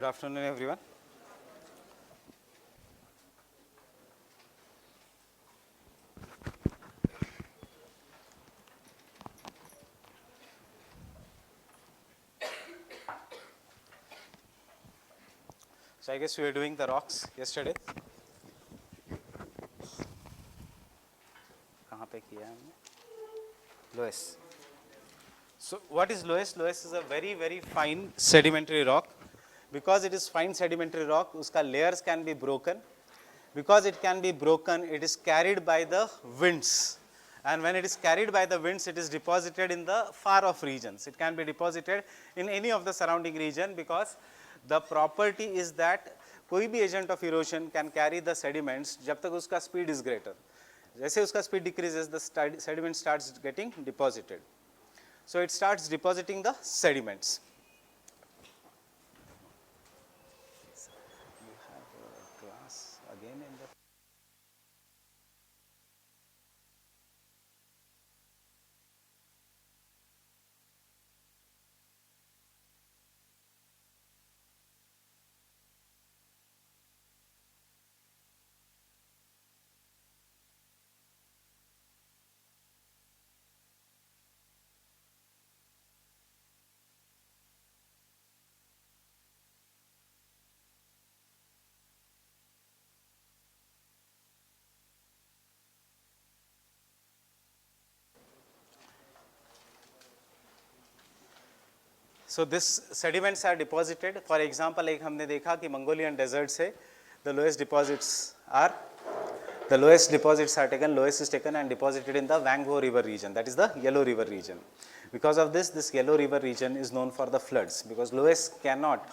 Good afternoon, everyone. So I guess we were doing the rocks yesterday. कहाँ पे किया है हमने? Loess. So what is loess? Loess is a very fine sedimentary rock. Because it is fine sedimentary rock, उसका layers can be broken. Because it can be broken, it is carried by the winds. And when it is carried by the winds, it is deposited in the far off regions. It can be deposited in any of the surrounding region because the property is that कोई भी agent of erosion can carry the sediments जब तक उसका speed is greater. जैसे उसका speed decreases, the sediment starts getting deposited. So it starts depositing the sediments. You have a class again in the So this sediments are deposited. For example, एक हमने देखा कि Mongolian desert से the lowest deposits are taken. Lowest is taken and deposited in the Wangho River region. That is the Yellow River region. Because of this Yellow River region is known for the floods because lowest cannot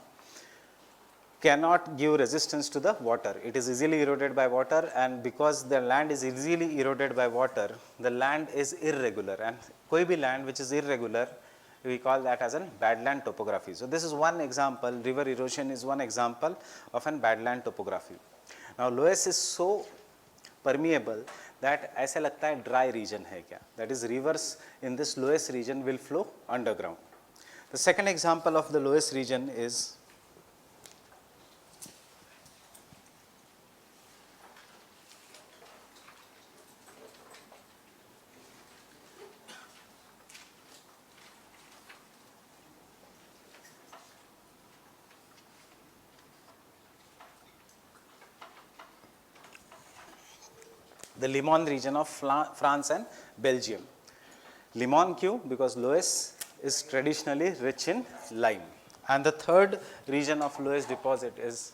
give resistance to the water. It is easily eroded by water, and because the land is easily eroded by water, the land is irregular. And कोई भी land which is irregular, we call that as a badland topography. So this is one example. River erosion is one example of an badland topography. Now loess is so permeable that ऐसा लगता है dry region है क्या? That is, rivers in this lowest region will flow underground. The second example of the lowest region is the Limon region of France and Belgium. Limon क्यों? Because Loess is traditionally rich in lime. And the third region of Loess deposit is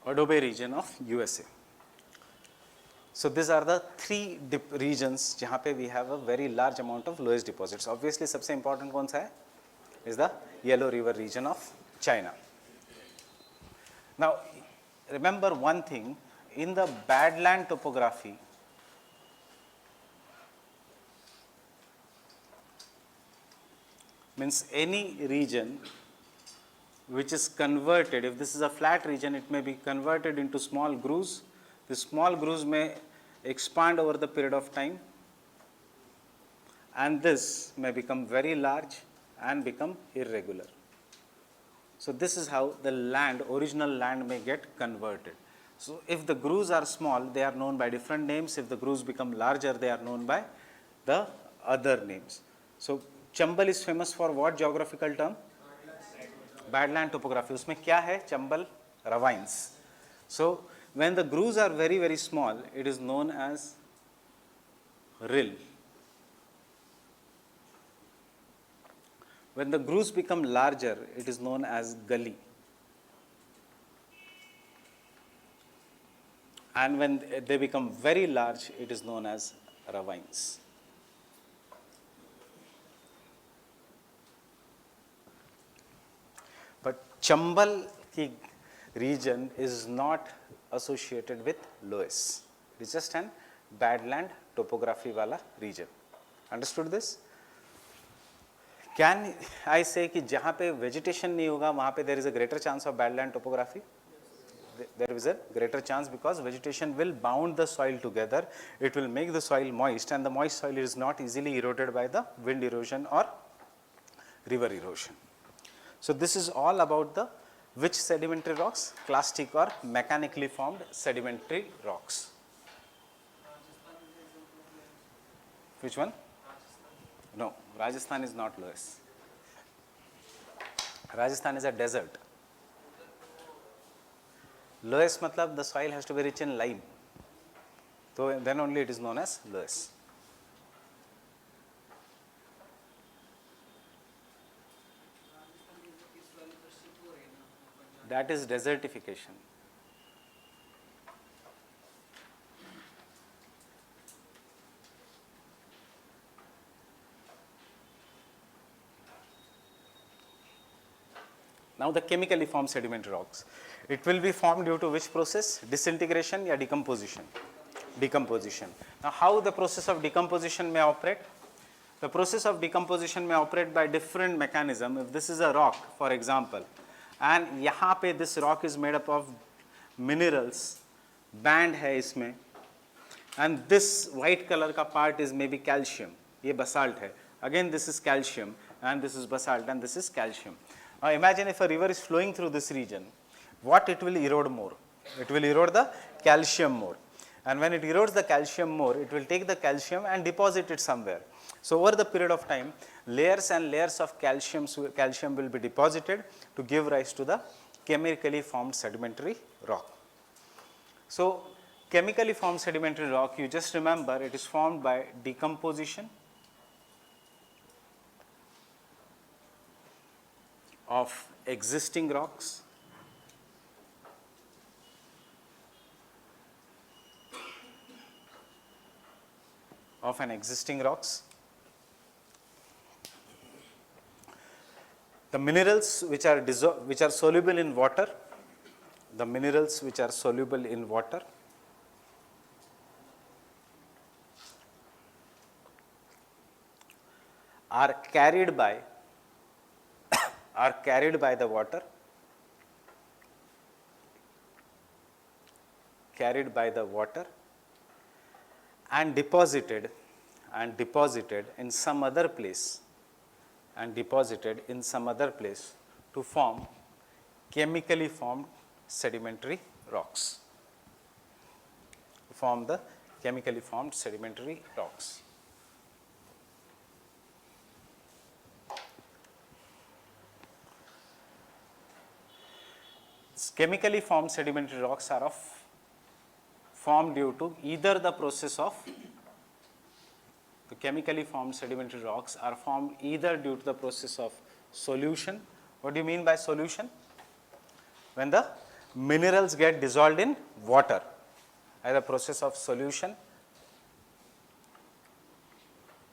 Adobe region of USA. So these are the three regions जहाँ पे we have a very large amount of lowest deposits. Obviously सबसे important कौन सा है? Is the Yellow River region of China. Now remember one thing, in the badland topography, means any region which is converted, if this is a flat region, it may be converted into small grooves. The small grooves may expand over the period of time, and this may become very large and become irregular. So this is how the land, original land, may get converted. So if the grooves are small, they are known by different names. If the grooves become larger, they are known by the other names. So Chambal is famous for what geographical term? Badland topography. उसमें क्या है? Chambal ravines. So when the grooves are very small, it is known as rill. When the grooves become larger, it is known as gully. And when they become very large, it is known as ravines. But Chambal ki region is not associated with Loess. It is just an badland topography wala region. Understood this? Can I say कि जहाँ पे vegetation नहीं होगा वहाँ पे there is a greater chance of badland topography? there is a greater chance because vegetation will bound the soil together. It will make the soil moist, and the moist soil is not easily eroded by the wind erosion or river erosion. So this is all about the which sedimentary rocks? Clastic or mechanically formed sedimentary rocks. Which one? No, Rajasthan is not loess. Rajasthan is a desert. Loess matlab the soil has to be rich in lime. So then only it is known as loess. That is desertification. Now the chemically formed sedimentary rocks. It will be formed due to which process? Disintegration or decomposition? Decomposition. Now how the process of decomposition may operate? The process of decomposition may operate by different mechanism. If this is a rock, for example, and यहाँ पे this rock is made up of minerals, band है इसमें, and this white color का part is maybe calcium. ये basalt है. Again this is calcium, and this is basalt, and this is calcium. Now imagine if a river is flowing through this region, what it will erode more? It will erode the calcium more. And when it erodes the calcium more, it will take the calcium and deposit it somewhere. So over the period of time, layers and layers of calcium will be deposited to give rise to the chemically formed sedimentary rock. So chemically formed sedimentary rock, you just remember it is formed by decomposition of existing rocks, the minerals which are soluble in water, are carried by the water, and deposited in some other place, to form chemically formed sedimentary rocks. Chemically formed sedimentary rocks are formed due to either the process of solution. What do you mean by solution? When the minerals get dissolved in water, the process of solution.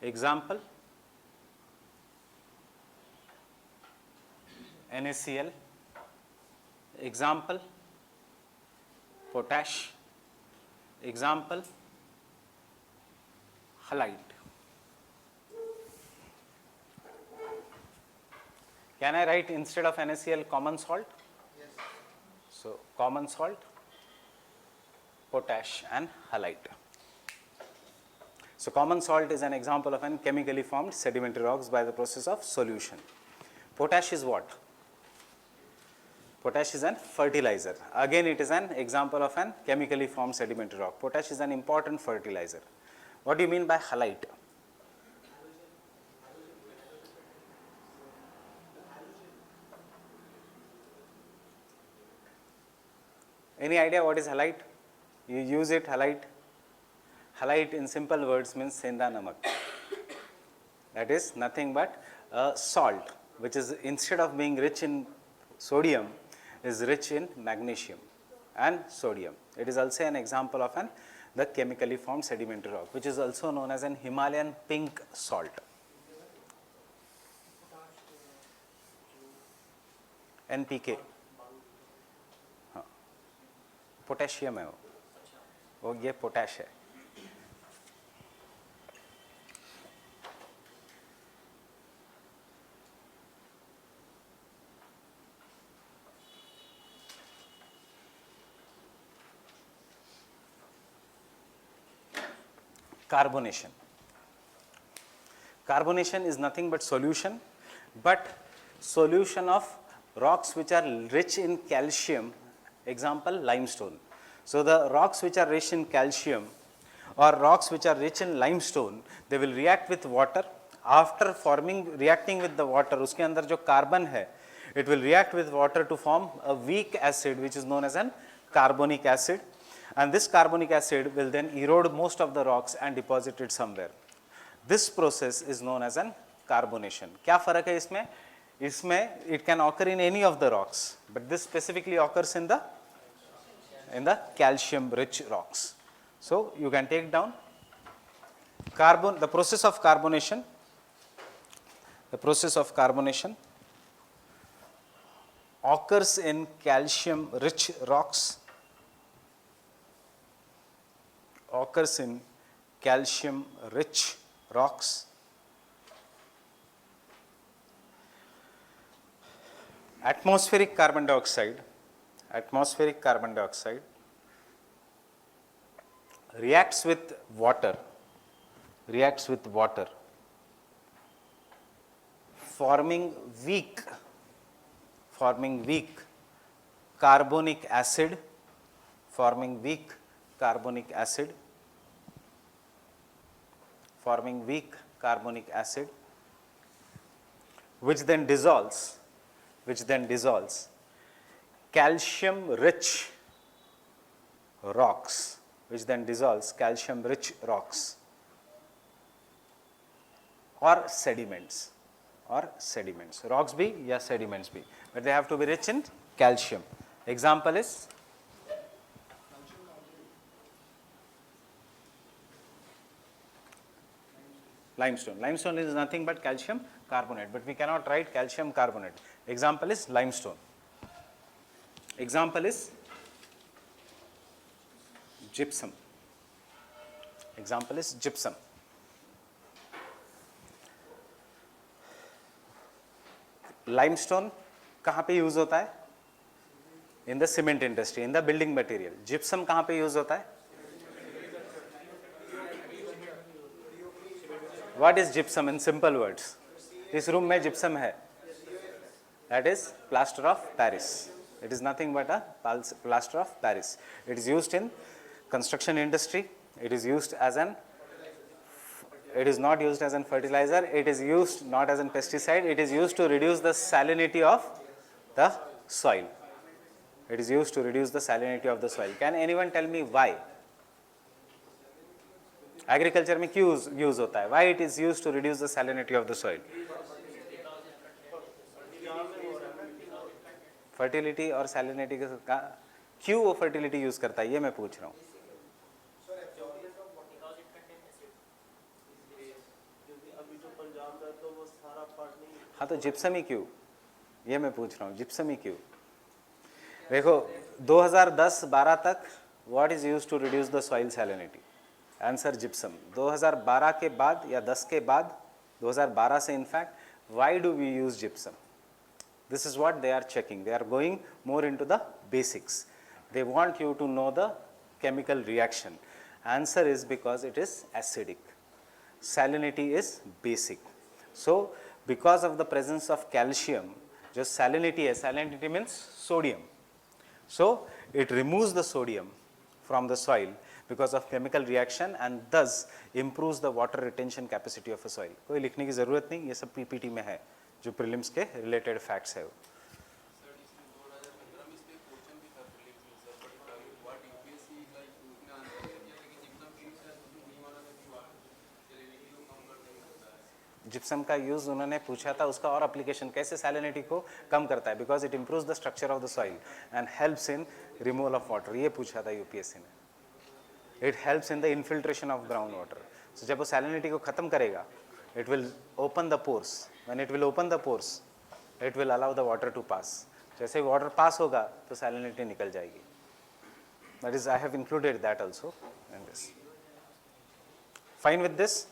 Example, NaCl. Example, potash. Example, halite. Can I write instead of NaCl common salt? Yes. So common salt, potash and halite. So common salt is an example of an chemically formed sedimentary rocks by the process of solution. Potash is what? Potash is an fertilizer. Again, it is an example of an chemically formed sedimentary rock. Potash is an important fertilizer. What do you mean by halite? Any idea what is halite? You use it, halite. Halite in simple words means senda namak. That is nothing but salt, which is instead of being rich in sodium, is rich in magnesium and sodium. It is also an example of the chemically formed sedimentary rock, which is also known as an Himalayan pink salt. NPK. Potassium है वो ये potash है. Carbonation. Carbonation is nothing but solution of rocks which are rich in calcium, example limestone. So the rocks which are rich in calcium or rocks which are rich in limestone, they will react with water. After reacting with the water, uske andar jo carbon hai, it will react with water to form a weak acid which is known as an carbonic acid, and this carbonic acid will then erode most of the rocks and deposit it somewhere. This process is known as an carbonation. क्या फर्क है इसमें? इसमें it can occur in any of the rocks, but this specifically occurs in the calcium rich rocks. So you can take down the process of carbonation. The process of carbonation occurs in calcium rich rocks. Occurs in calcium rich rocks. Atmospheric carbon dioxide reacts with water, forming weak carbonic acid, which then dissolves calcium rich rocks, or sediments, rocks be या sediments be, but they have to be rich in calcium. Example is limestone. Limestone is nothing but calcium carbonate, but we cannot write calcium carbonate. Example is limestone. Example is gypsum. Limestone कहाँ पे use होता है? In the cement industry, in the building material. Gypsum कहाँ पे use होता है? What is gypsum in simple words? इस room में gypsum है. That is plaster of Paris. It is nothing but a plaster of Paris. It is used in construction industry. It is not used as an fertilizer. It is used not as a pesticide. It is used to reduce the salinity of the soil. Can anyone tell me why? Agriculture में क्यों use होता है? Why it is used to reduce the salinity of the soil? Fertility और salinity का क्यों वो fertility use करता है, ये मैं पूछ रहा हूँ. हाँ तो जिप्सम ही क्यों, ये मैं पूछ रहा हूँ. जिप्सम ही क्यों? देखो 2010-12 तक what is used to reduce the soil salinity? Answer gypsum. 2012 के बाद या 10 के बाद, 2012 से in fact, why do we use gypsum? This is what they are checking. They are going more into the basics. They want you to know the chemical reaction. Answer is because it is acidic. Salinity is basic. So because of the presence of calcium, just salinity है, salinity means sodium. So it removes the sodium from the soil because of chemical reaction and thus improves the water retention capacity of a soil. कोई लिखने की ज़रूरत नहीं, ये सब PPT में है, जो prelims के related facts है. जिप्सम का यूज उन्होंने पूछा था, उसका और एप्लीकेशन कैसे सैलिनिटी को कम करता है, because it improves the structure of the soil and helps in removal of water. ये पूछा था यूपीएससी ने. It helps in the infiltration of ground water. So जब वो सैलिनिटी को खत्म करेगा, it will open the pores. When it will open the pores, it will allow the water to pass. जैसे वाटर पास होगा तो salinity निकल जाएगी. That is I have included that also in this. Fine with this?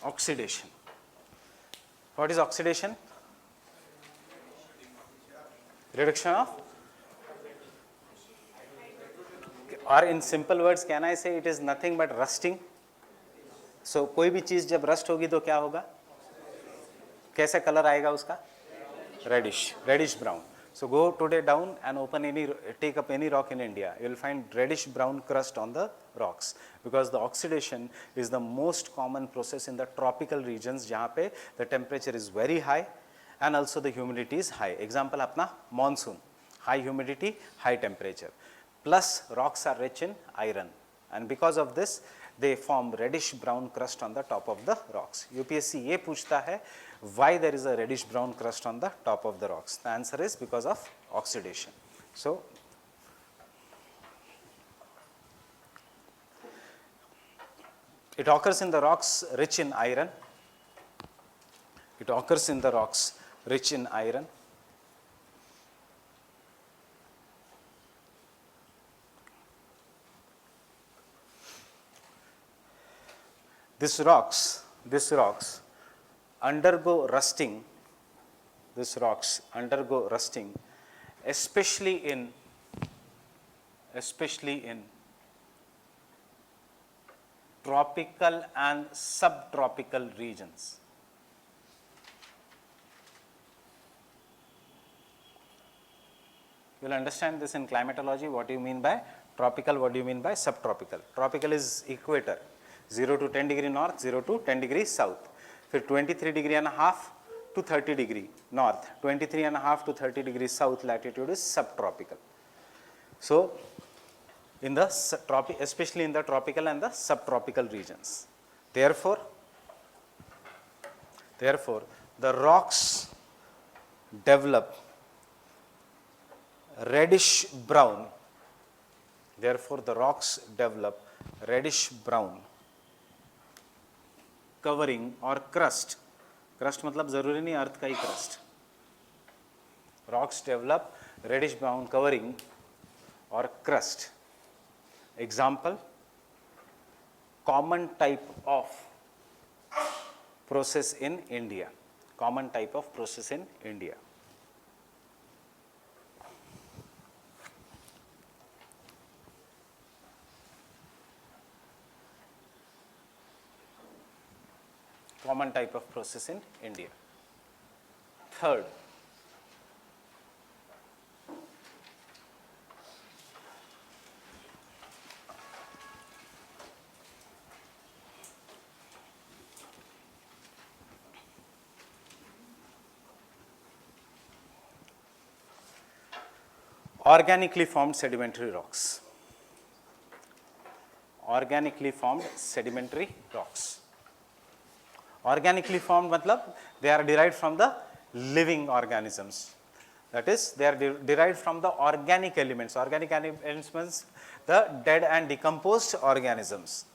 Oxidation. What is oxidation? Reduction of, or in simple words can I say it is nothing but rusting. So कोई भी चीज जब rust होगी तो क्या होगा, कैसा colour आएगा उसका, reddish brown. So go today down and take up any rock in India, you will find reddish brown crust on the rocks, because the oxidation is the most common process in the tropical regions जहाँ पे the temperature is very high and also the humidity is high. Example अपना monsoon, high humidity, high temperature, plus rocks are rich in iron, and because of this they form reddish brown crust on the top of the rocks. UPSC ये पूछता है why there is a reddish brown crust on the top of the rocks. The answer is because of oxidation. So it occurs in the rocks rich in iron. It occurs in the rocks rich in iron. These rocks undergo rusting. These rocks undergo rusting, especially in tropical and subtropical regions. You will understand this in climatology, what do you mean by tropical, what do you mean by subtropical. Tropical is equator, 0 to 10 degree north, 0 to 10 degree south. फिर 23 degree and a half to 30 degree north, 23 and a half to 30 degree south latitude is subtropical. So in the especially in the tropical and the subtropical regions. Therefore, the rocks develop reddish brown. Therefore, the rocks develop reddish brown covering or crust. Crust मतलब जरूरी नहीं अर्थ का ही crust. Rocks develop reddish brown covering or crust. Example, common type of process in India. Common type of process in India. Common type of process in India. Third, organically formed sedimentary rocks. Organically formed sedimentary rocks. Organically formed matlab they are derived from the living organisms. That is, they are derived from the organic elements. Organic elements means the dead and decomposed organisms.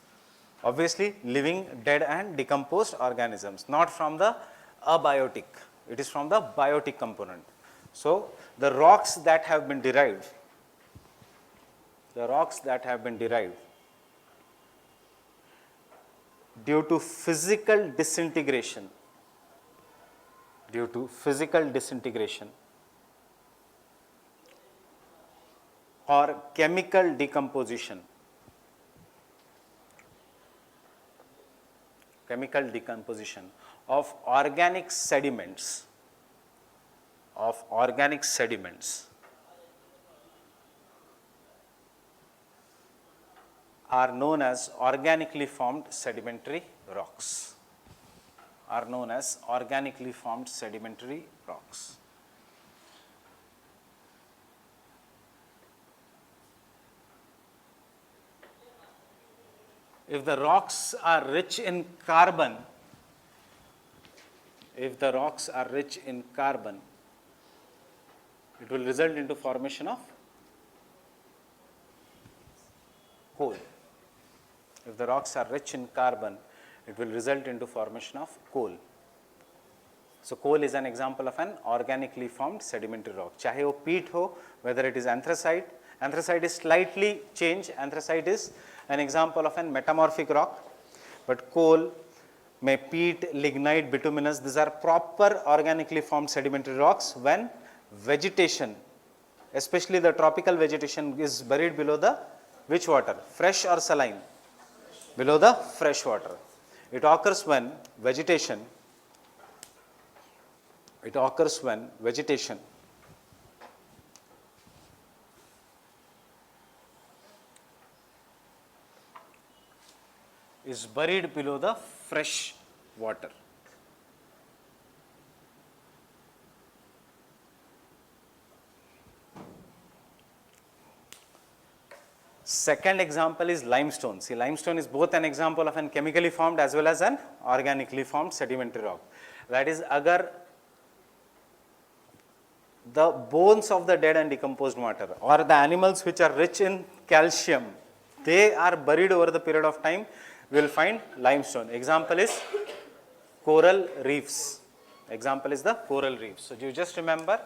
Obviously, living, dead and decomposed organisms, not from the abiotic. It is from the biotic component. So the rocks that have been derived, due to physical disintegration or chemical decomposition of organic sediments are known as organically formed sedimentary rocks. If the rocks are rich in carbon, it will result into formation of coal. If the rocks are rich in carbon, it will result into formation of coal. So coal is an example of an organically formed sedimentary rock. चाहे वो peat हो, whether it is anthracite. Anthracite is slightly changed. Anthracite is an example of an metamorphic rock, but coal may peat, lignite, bituminous. These are proper organically formed sedimentary rocks when vegetation, especially the tropical vegetation, is buried below the which water? Fresh or saline? Below the fresh water. It occurs when vegetation is buried below the fresh water. Second example is limestone. See, limestone is both an example of an chemically formed as well as an organically formed sedimentary rock. That is, agar the bones of the dead and decomposed matter or the animals which are rich in calcium, they are buried over the period of time, we will find limestone. Example is coral reefs. Example is the coral reefs. So, you just remember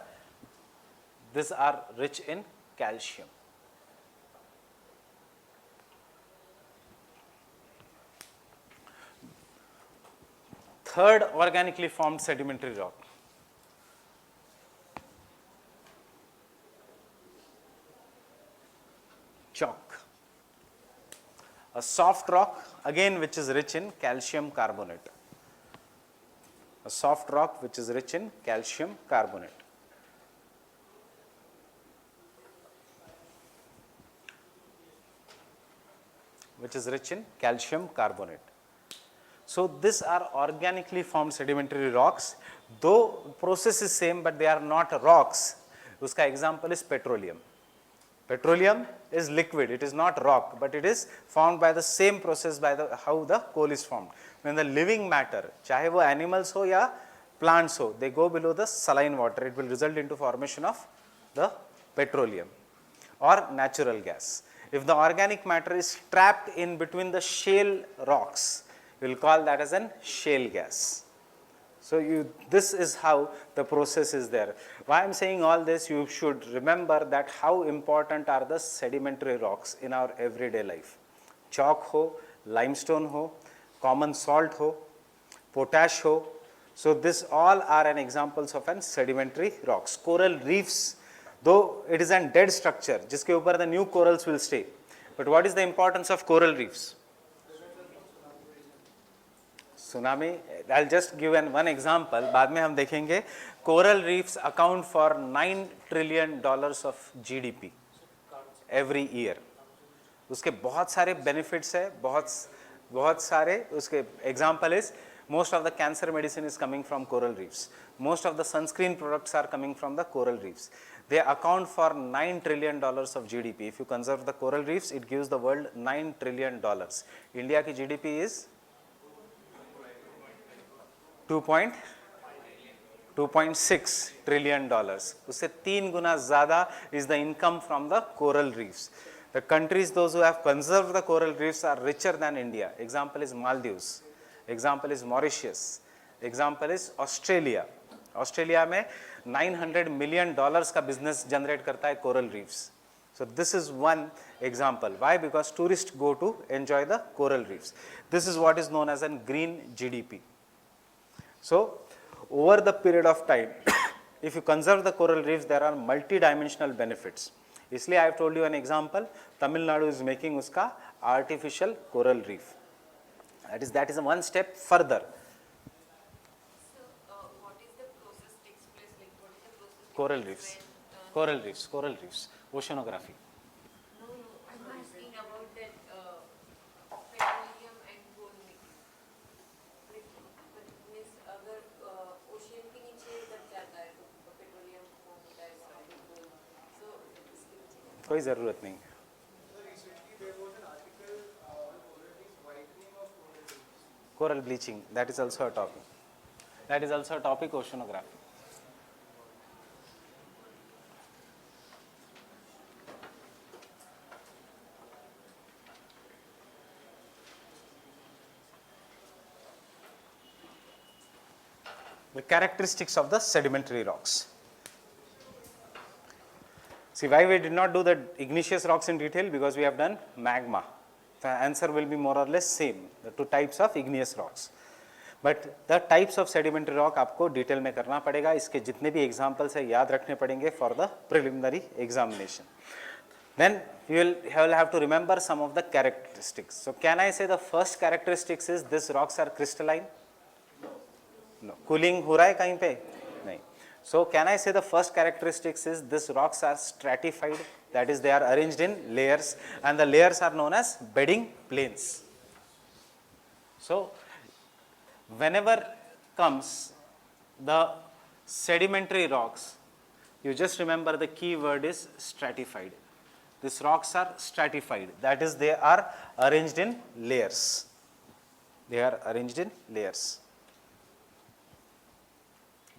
these are rich in calcium. Third organically formed sedimentary rock. Chalk. A soft rock again which is rich in calcium carbonate. A soft rock which is rich in calcium carbonate. Which is rich in calcium carbonate. So, these are organically formed sedimentary rocks, though process is same but they are not rocks. Uska example is petroleum. Petroleum is liquid, it is not rock, but it is formed by the same process by the how the coal is formed. When the living matter, chahe wo animals ho ya plants ho, they go below the saline water, it will result into formation of the petroleum or natural gas. If the organic matter is trapped in between the shale rocks, we will call that as an shale gas. So, this is how the process is there. Why I am saying all this, you should remember that how important are the sedimentary rocks in our everyday life. Chalk ho, limestone ho, common salt ho, potash ho. So, this all are an examples of an sedimentary rocks. Coral reefs, though it is a dead structure, jiske upar the new corals will stay. But what is the importance of coral reefs? Tsunami, I'll just give one example, बाद में हम देखेंगे. Coral reefs account for $9 trillion of GDP every year. उसके बहुत सारे benefits है, बहुत सारे उसके example is most of the cancer medicine is coming from coral reefs. Most of the sunscreen products are coming from the coral reefs. They account for $9 trillion of GDP. If you conserve the coral reefs, it gives the world $9 trillion. India की GDP is 2.6 trillion dollars. उससे 3 गुना ज़्यादा is the income from the coral reefs. The countries those who have conserved the coral reefs are richer than India. Example is Maldives. Example is Mauritius. Example is Australia. Australia में $900 million का business generate करता है coral reefs. So this is one example. Why? Because tourists go to enjoy the coral reefs. This is what is known as a green GDP. So, over the period of time, if you conserve the coral reefs, there are multi-dimensional benefits. इसलिए I have told you an example. Tamil Nadu is making उसका artificial coral reef. That is one step further. So, what is the process takes place? Like, what is the process? Coral reefs. Coral reefs. Oceanography. No, I'm asking about that petroleum and coal mix. Like, means अगर ocean के नीचे दब जाता है तो petroleum form होता है coal. So इसके नीचे कोई ज़रूरत नहीं. Coral bleaching, that is also a topic. Oceanography. The characteristics of the sedimentary rocks. See, why we did not do the igneous rocks in detail? Because we have done magma. The answer will be more or less same, the two types of igneous rocks. But the types of sedimentary rock आपको detail में करना पड़ेगा, इसके जितने भी examples है याद रखने पड़ेंगे for the preliminary examination. Then you will have to remember some of the characteristics. So can I say the first characteristics is this rocks are crystalline? No. Cooling हो रहा है कहीं पे? नहीं. So can I say the first characteristics is this rocks are stratified, that is they are arranged in layers, and the layers are known as bedding planes. So whenever comes the sedimentary rocks, you just remember the key word is stratified. These rocks are stratified, that is they are arranged in layers. They are arranged in layers.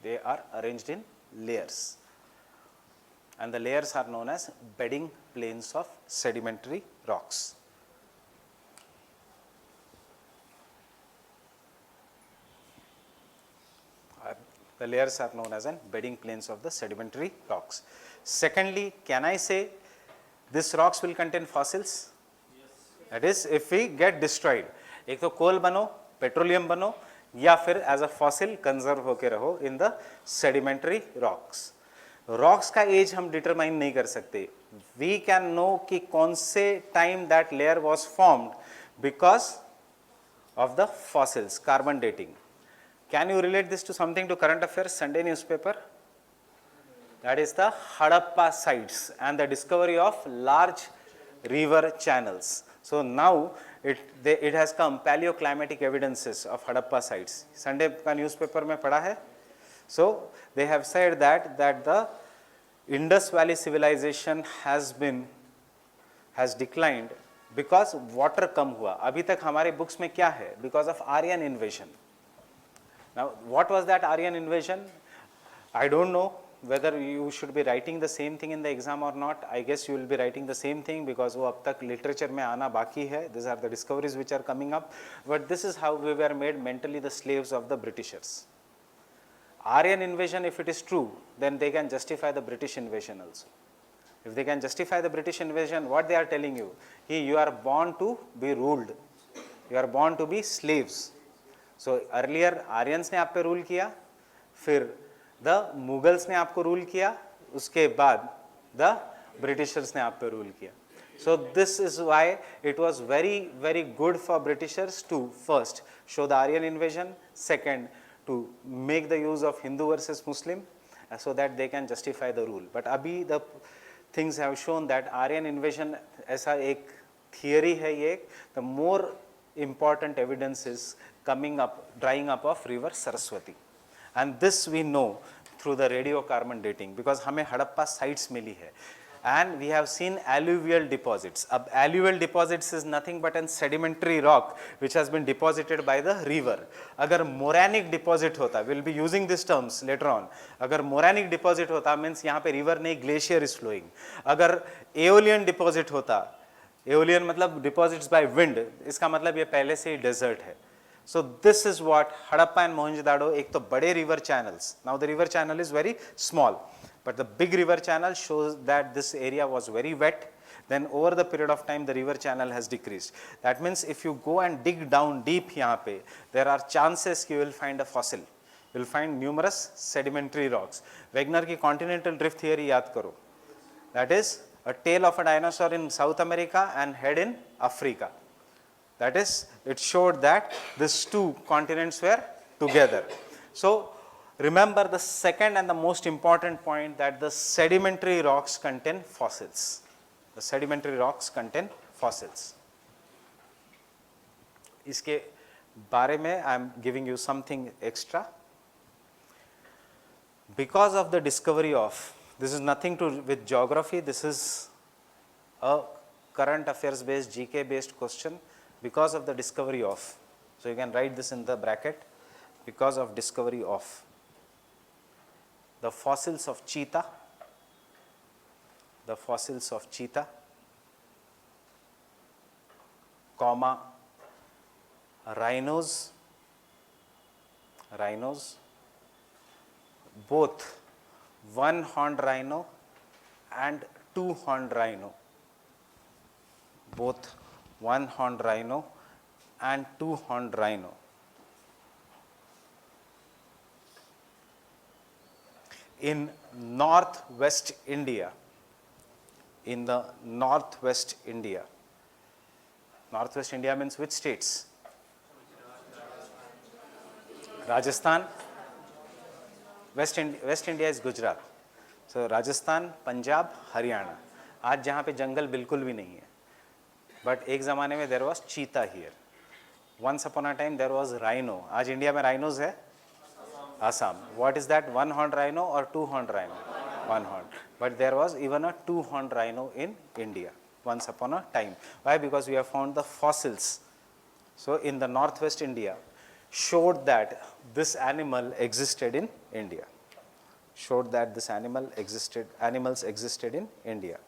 They are arranged in layers. And the layers are known as bedding planes of sedimentary rocks. The layers are known as bedding planes of the sedimentary rocks. Secondly, can I say these rocks will contain fossils? Yes. That is, if we get destroyed, एक तो कोल बनो, petroleum बनो, या फिर as a fossil conserve होके रहो in the sedimentary rocks. Rocks का as हम डिटरमाइन नहीं कर सकते. वी कैन नो कि कौन से time that layer was formed because of the fossils, carbon dating. Can you relate this to something to current affairs, Sunday newspaper? That is the Harappa sites and the discovery of large river channels. So now it has come paleoclimatic evidences of Harappa sites. Sunday का newspaper में पढ़ा है. So they have said that the Indus Valley civilization has declined because water कम हुआ. अभी तक हमारे books में क्या है? Because of Aryan invasion. Now, what was that Aryan invasion? I don't know whether you should be writing the same thing in the exam or not. I guess you will be writing the same thing because वो अब तक literature में आना बाकी है. These are the discoveries which are coming up. But this is how we were made mentally the slaves of the Britishers. Aryan invasion, if it is true, then they can justify the British invasion also. If they can justify the British invasion, what they are telling you? You are born to be ruled. You are born to be slaves. So earlier Aryans ने आप पे rule किया, फिर the Mughals ने आपको rule किया, उसके बाद द ब्रिटिशर्स ने आप पे रूल किया. So this is why it was very good for Britishers to first show the Aryan invasion, second to make the use of Hindu versus Muslim so that they can justify the rule. But अभी the things have shown that Aryan invasion ऐसा एक theory है ये, the more important evidence is coming up, drying up of river Saraswati, and this we know through the radiocarbon dating because हमें Harappa sites मिली है, and we have seen alluvial deposits. अब alluvial deposits is nothing but a sedimentary rock which has been deposited by the river. अगर moranic deposit होता, we will be using these terms later on. अगर moranic deposit होता means यहाँ पे river नहीं, glacier is flowing. अगर aeolian deposit होता, aeolian मतलब deposits by wind, इसका मतलब ये पहले से ही desert है. So this is what Harappa and Mohenjo-daro, एक तो बड़े river channels. Now the river channel is very small, but the big river channel shows that this area was very wet. Then over the period of time the river channel has decreased. That means if you go and dig down deep यहाँ पे, there are chances you will find a fossil. You will find numerous sedimentary rocks. Wegener की continental drift theory याद करो. That is a tail of a dinosaur in South America and head in Africa. That is, it showed that these two continents were together. So remember the second and the most important point, that the sedimentary rocks contain fossils. The sedimentary rocks contain fossils. इसके बारे में I am giving you something extra. Because of the discovery of, this is nothing to with geography, this is a current affairs based GK based question. Because of the discovery of, so you can write this in the bracket, because of discovery of the fossils of cheetah, comma, rhinos, both one-horned rhino and two-horned rhino, both one-horned rhino and two-horned rhino. in northwest India. In the northwest India. Northwest India means which states? Rajasthan. West India is Gujarat. So Rajasthan, Punjab, Haryana. आज जहाँ पे जंगल बिल्कुल भी नहीं है. But एक ज़माने में there was cheetah here. Once upon a time there was rhino. आज इंडिया में rhinos है? Assam. What is that? One horned rhino or two horned rhino? One horn. But there was even a two horned rhino in India once upon a time. Why? Because we have found the fossils. So in the northwest India showed that this animal existed in India. Showed that this animals existed in India.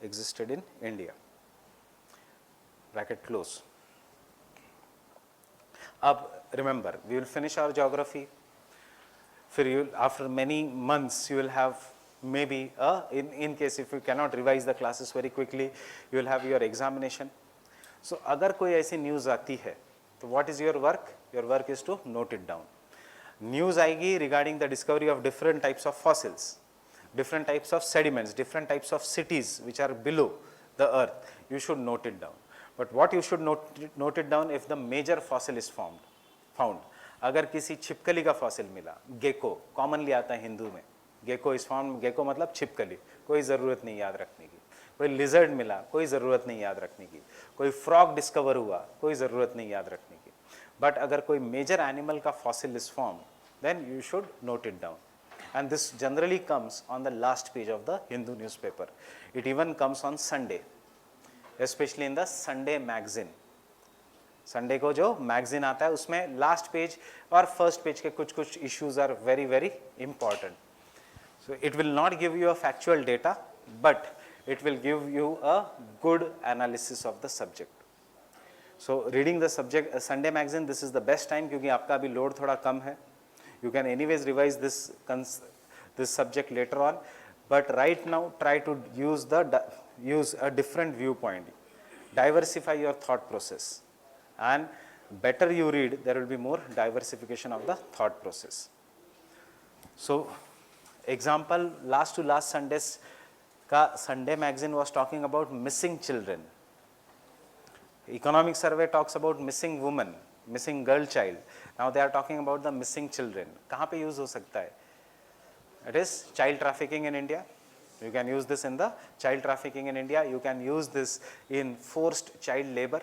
Existed in India. Bracket close. Remember, we will finish our geography. After many months, you will have maybe, in case if you cannot revise the classes very quickly, you will have your examination. So, अगर कोई ऐसी news आती है, तो what is your work? Your work is to note it down. News आएगी regarding the discovery of different types of fossils, different types of sediments, different types of cities which are below the earth. You should note it down. But what you should note it down if the major fossil is found. अगर किसी छिपकली का fossil मिला, gecko commonly आता है हिंदू में, gecko is found, gecko मतलब छिपकली, कोई ज़रूरत नहीं याद रखने की. कोई लिजर्ड मिला, कोई ज़रूरत नहीं याद रखने की. कोई फ्रॉग डिस्कवर हुआ, कोई ज़रूरत नहीं याद रखने की. बट अगर कोई मेजर एनिमल का fossil is form, then you should note it down. And this generally comes on the last page of the Hindu newspaper. It even comes on Sunday, especially in the Sunday magazine. Sunday को जो magazine आता है उसमें last page और first page के कुछ issues are very very important. So it will not give you a factual data, but it will give you a good analysis of the subject. So reading the subject Sunday magazine, this is the best time क्योंकि आपका अभी load थोड़ा कम है. You can anyways revise this subject later on, but right now try to use a different viewpoint. Diversify your thought process, and better you read, there will be more diversification of the thought process. So, example, last to last Sunday's Sunday magazine was talking about missing children. Economic survey talks about missing women, missing girl child. Now they are talking about the missing children. कहाँ पे use हो सकता है? It is child trafficking in India. You can use this in the child trafficking in India. You can use this in forced child labor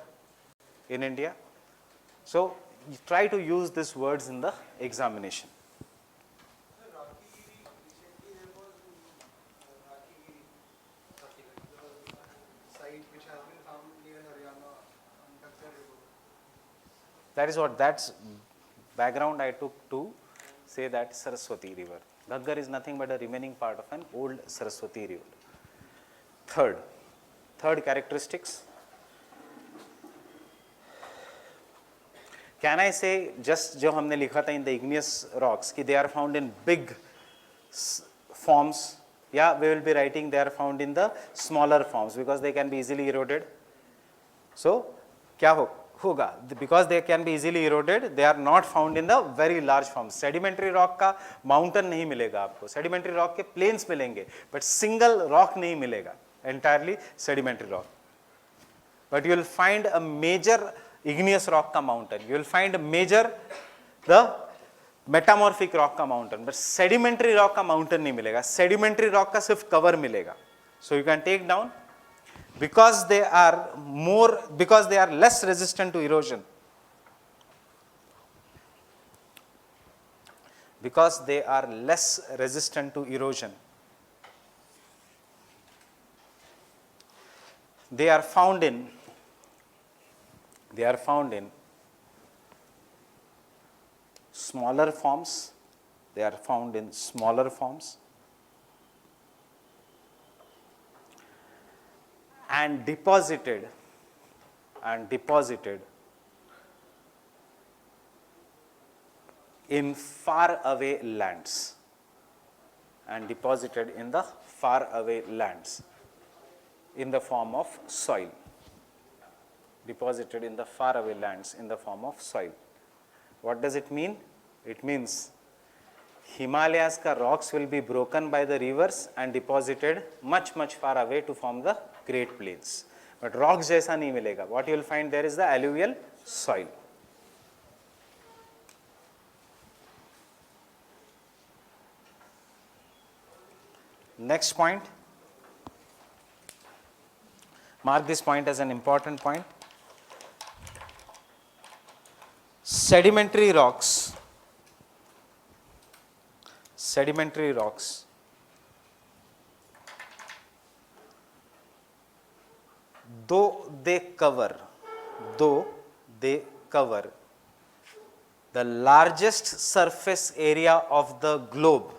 in India. So you try to use these words in the examination. That is what, that's background I took to say that Saraswati river. Ghaggar is nothing but a remaining part of an old Saraswati river. Third characteristics. Can I say just जो हमने लिखा था in the igneous rocks कि they are found in big forms? Yeah, we will be writing they are found in the smaller forms because they can be easily eroded. So क्या होगा? Because they can be easily eroded, they are not found in the very large forms. Sedimentary rock का mountain नहीं मिलेगा आपको. Sedimentary rock के plains मिलेंगे, but single rock नहीं मिलेगा. Entirely sedimentary rock. But you will find a major igneous rock का mountain. You will find a major the metamorphic rock का mountain. But sedimentary rock का mountain नहीं मिलेगा. Sedimentary rock का सिर्फ cover मिलेगा. So you can take down. Because they are less resistant to erosion. Because they are less resistant to erosion. They are found in smaller forms. They are found in smaller forms. And deposited in far away lands, in the form of soil. Deposited in the far away lands in the form of soil. What does it mean? It means Himalayas ka rocks will be broken by the rivers and deposited much far away to form the Great Plains. But rocks jaisa nahi milega. What you will find there is the alluvial soil. Next point. Mark this point as an important point. Sedimentary rocks. Sedimentary rocks though they cover the largest surface area of the globe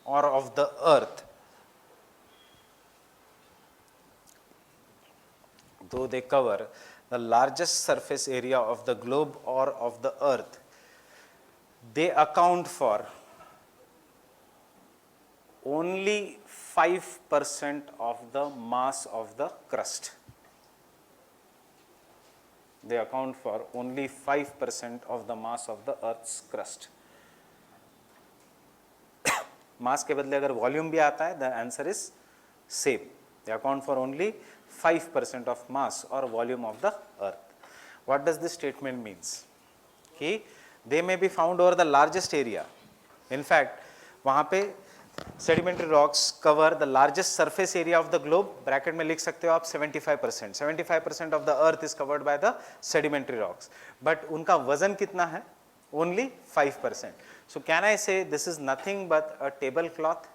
or of the earth, though they cover the largest surface area of the globe or of the earth, they account for only 5% of the mass of the crust. They account for only 5% of the mass of the earth's crust. Mass के बदले अगर volume भी आता है, the answer is same. They account for only 5% of mass or volume of the earth. What does this statement means? कि they may be found over the largest area. In fact, वहाँ पे sedimentary rocks cover the largest surface area of the globe. Bracket में लिख सकते हो आप 75%. 75% of the earth is covered by the sedimentary rocks. But उनका वजन कितना है? Only 5%. So can I say this is nothing but a tablecloth?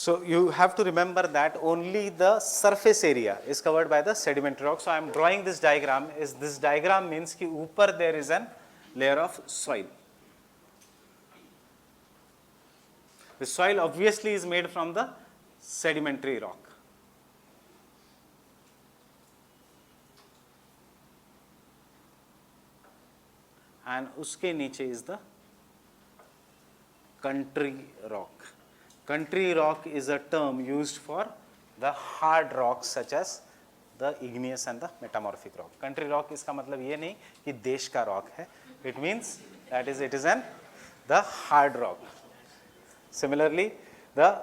So you have to remember that only the surface area is covered by the sedimentary rock. So I am drawing this diagram. This diagram means कि ऊपर there is an layer of soil. The soil obviously is made from the sedimentary rock. And उसके नीचे is the country rock. Country rock is a term used for the hard rocks such as the igneous and the metamorphic rock. Country rock इसका मतलब ये नहीं कि देश का rock है. It means that is it is the hard rock. Similarly, the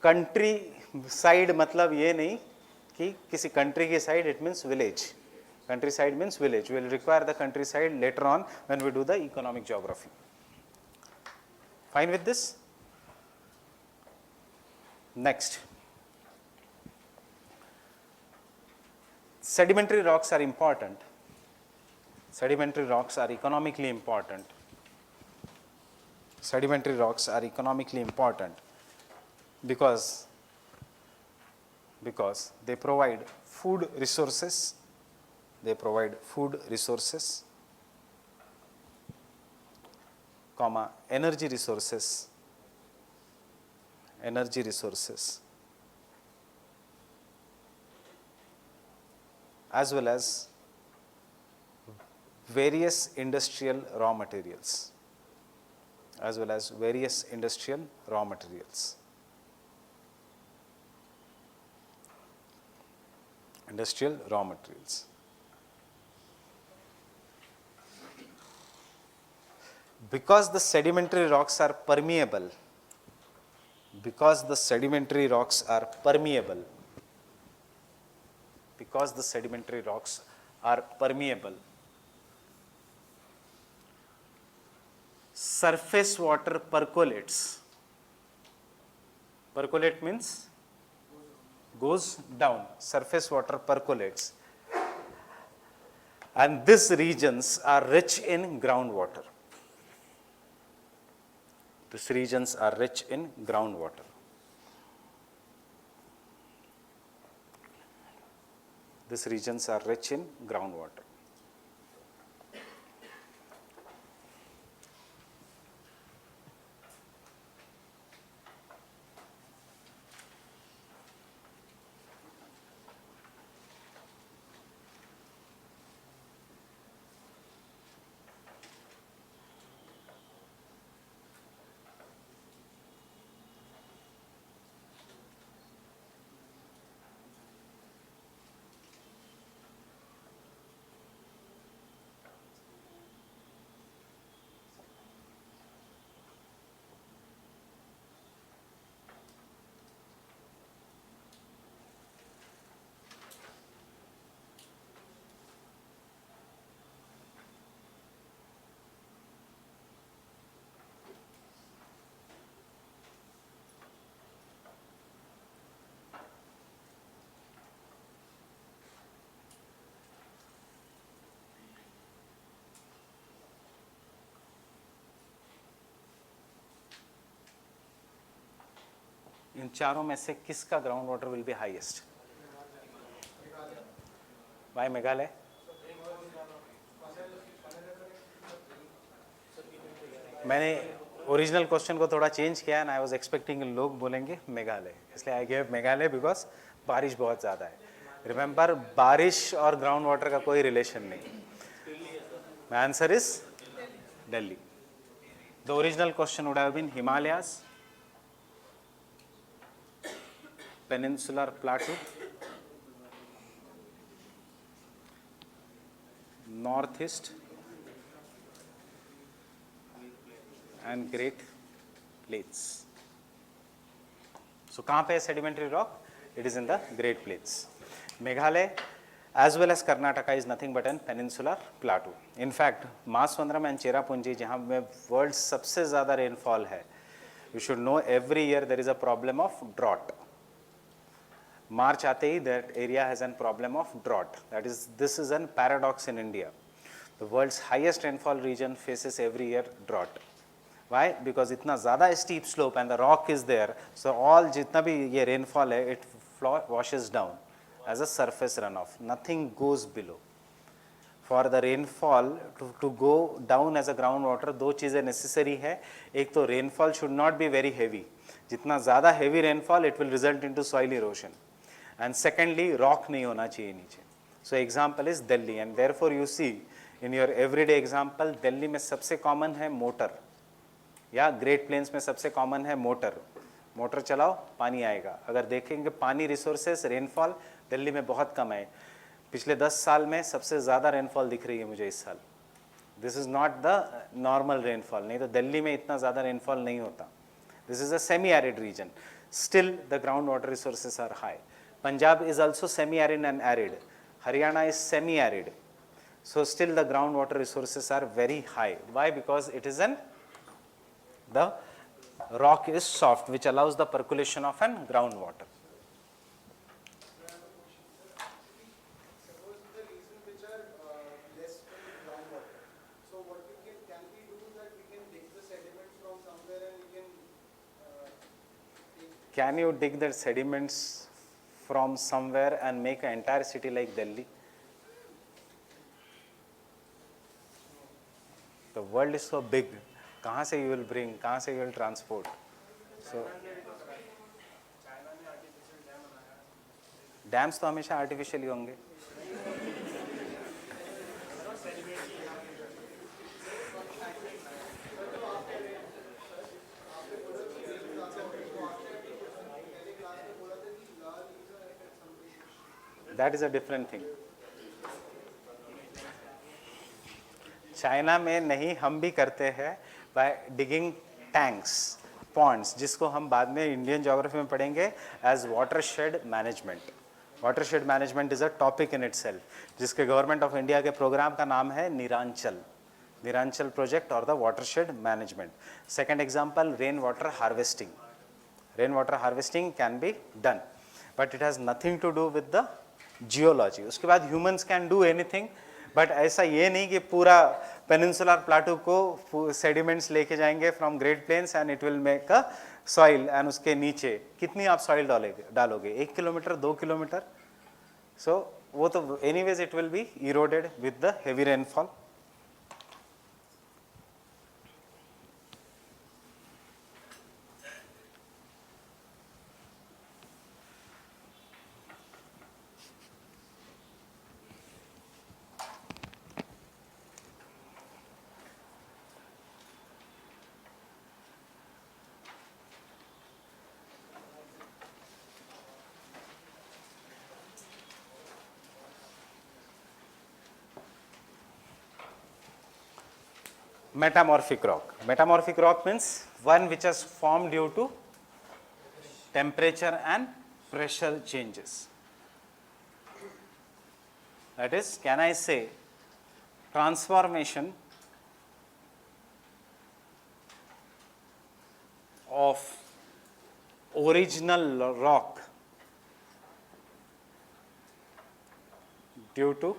country side मतलब ये नहीं कि किसी country की side, it means village. Countryside means village. We will require the countryside later on when we do the economic geography. Fine with this? Next. Sedimentary rocks are important. Sedimentary rocks are economically important. Sedimentary rocks are economically important because they provide food resources. They provide food resources, comma, energy resources, as well as various industrial raw materials, Because the sedimentary rocks are permeable, surface water percolates. Percolate means goes down. Surface water percolates. And these regions are rich in groundwater. These regions are rich in groundwater. These regions are rich in groundwater. इन चारों में से किसका ground water will be highest? By Meghalaya. मैंने original question को थोड़ा change किया and I was expecting लोग बोलेंगे मेघालय, इसलिए आई गेव मेघालय बिकॉज बारिश बहुत ज़्यादा है. रिमेंबर, बारिश और ग्राउंड वाटर का कोई रिलेशन नहीं. My answer is Delhi. The original question would have been Himalayas, peninsular plateau, northeast and Great Plains. So कहाँ पे है sedimentary rock? It is in the Great Plains. Meghalaya as well as Karnataka is nothing but an peninsular plateau. In fact, मासवंद्रम and Cherrapunji जहाँ में world सबसे ज़्यादा rainfall है, you should know every year there is a problem of drought. March आते ही that area has a problem of drought. That is, this is a paradox in India. The world's highest rainfall region faces every year drought. Why? Because इतना ज़्यादा steep slope and the rock is there, so all जितना भी ये rainfall है, it washes down as a surface runoff. Nothing goes below. For the rainfall to go down as a groundwater, दो चीज़ें necessary है. एक तो rainfall should not be very heavy. जितना ज़्यादा heavy rainfall, it will result into soil erosion. And secondly, rock नहीं होना चाहिए नीचे. So example is Delhi, and therefore you see in your everyday example, Delhi में सबसे common है motor, या Great Plains में सबसे common है मोटर. मोटर चलाओ, पानी आएगा. अगर देखेंगे पानी रिसोर्सेस, रेनफॉल दिल्ली में बहुत कम है. पिछले 10 साल में सबसे ज़्यादा रेनफॉल दिख रही है मुझे इस साल. This is not the normal rainfall. नहीं तो दिल्ली में इतना ज़्यादा रेनफॉल नहीं होता. This is a semi arid region. Still the ground water resources are high. Punjab is also semi-arid and arid. Haryana is semi-arid. So still the groundwater resources are very high. Why? Because it is the rock is soft, which allows the percolation of an groundwater. Can you dig the sediments from somewhere and make an entire city like Delhi? The world is so big. कहाँ से you will bring, कहाँ से you will transport? So dams तो हमेशा artificial ही होंगे. That is a different thing. China में नहीं, हम भी करते हैं by digging tanks, ponds, जिसको हम बाद में इंडियन ज्योग्राफी में पढ़ेंगे as watershed management. Watershed management is a topic in itself, जिसके गवर्नमेंट ऑफ इंडिया के प्रोग्राम का नाम है निरांचल, निरांचल प्रोजेक्ट और the watershed management. Second example, rain water harvesting. Rain water harvesting can be done, but it has nothing to do with the geology. उसके बाद humans can do anything, but ऐसा ये नहीं कि पूरा पेनिनसुलर प्लाटू को sediments लेके जाएंगे from great plains and it will make a soil. And उसके नीचे कितनी आप सॉइल डालोगे, 1 किलोमीटर 2 किलोमीटर. सो वो तो anyways it will be eroded with the heavy rainfall. Metamorphic rock. Metamorphic rock means one which has formed due to temperature and pressure changes. That is, can I say transformation of original rock due to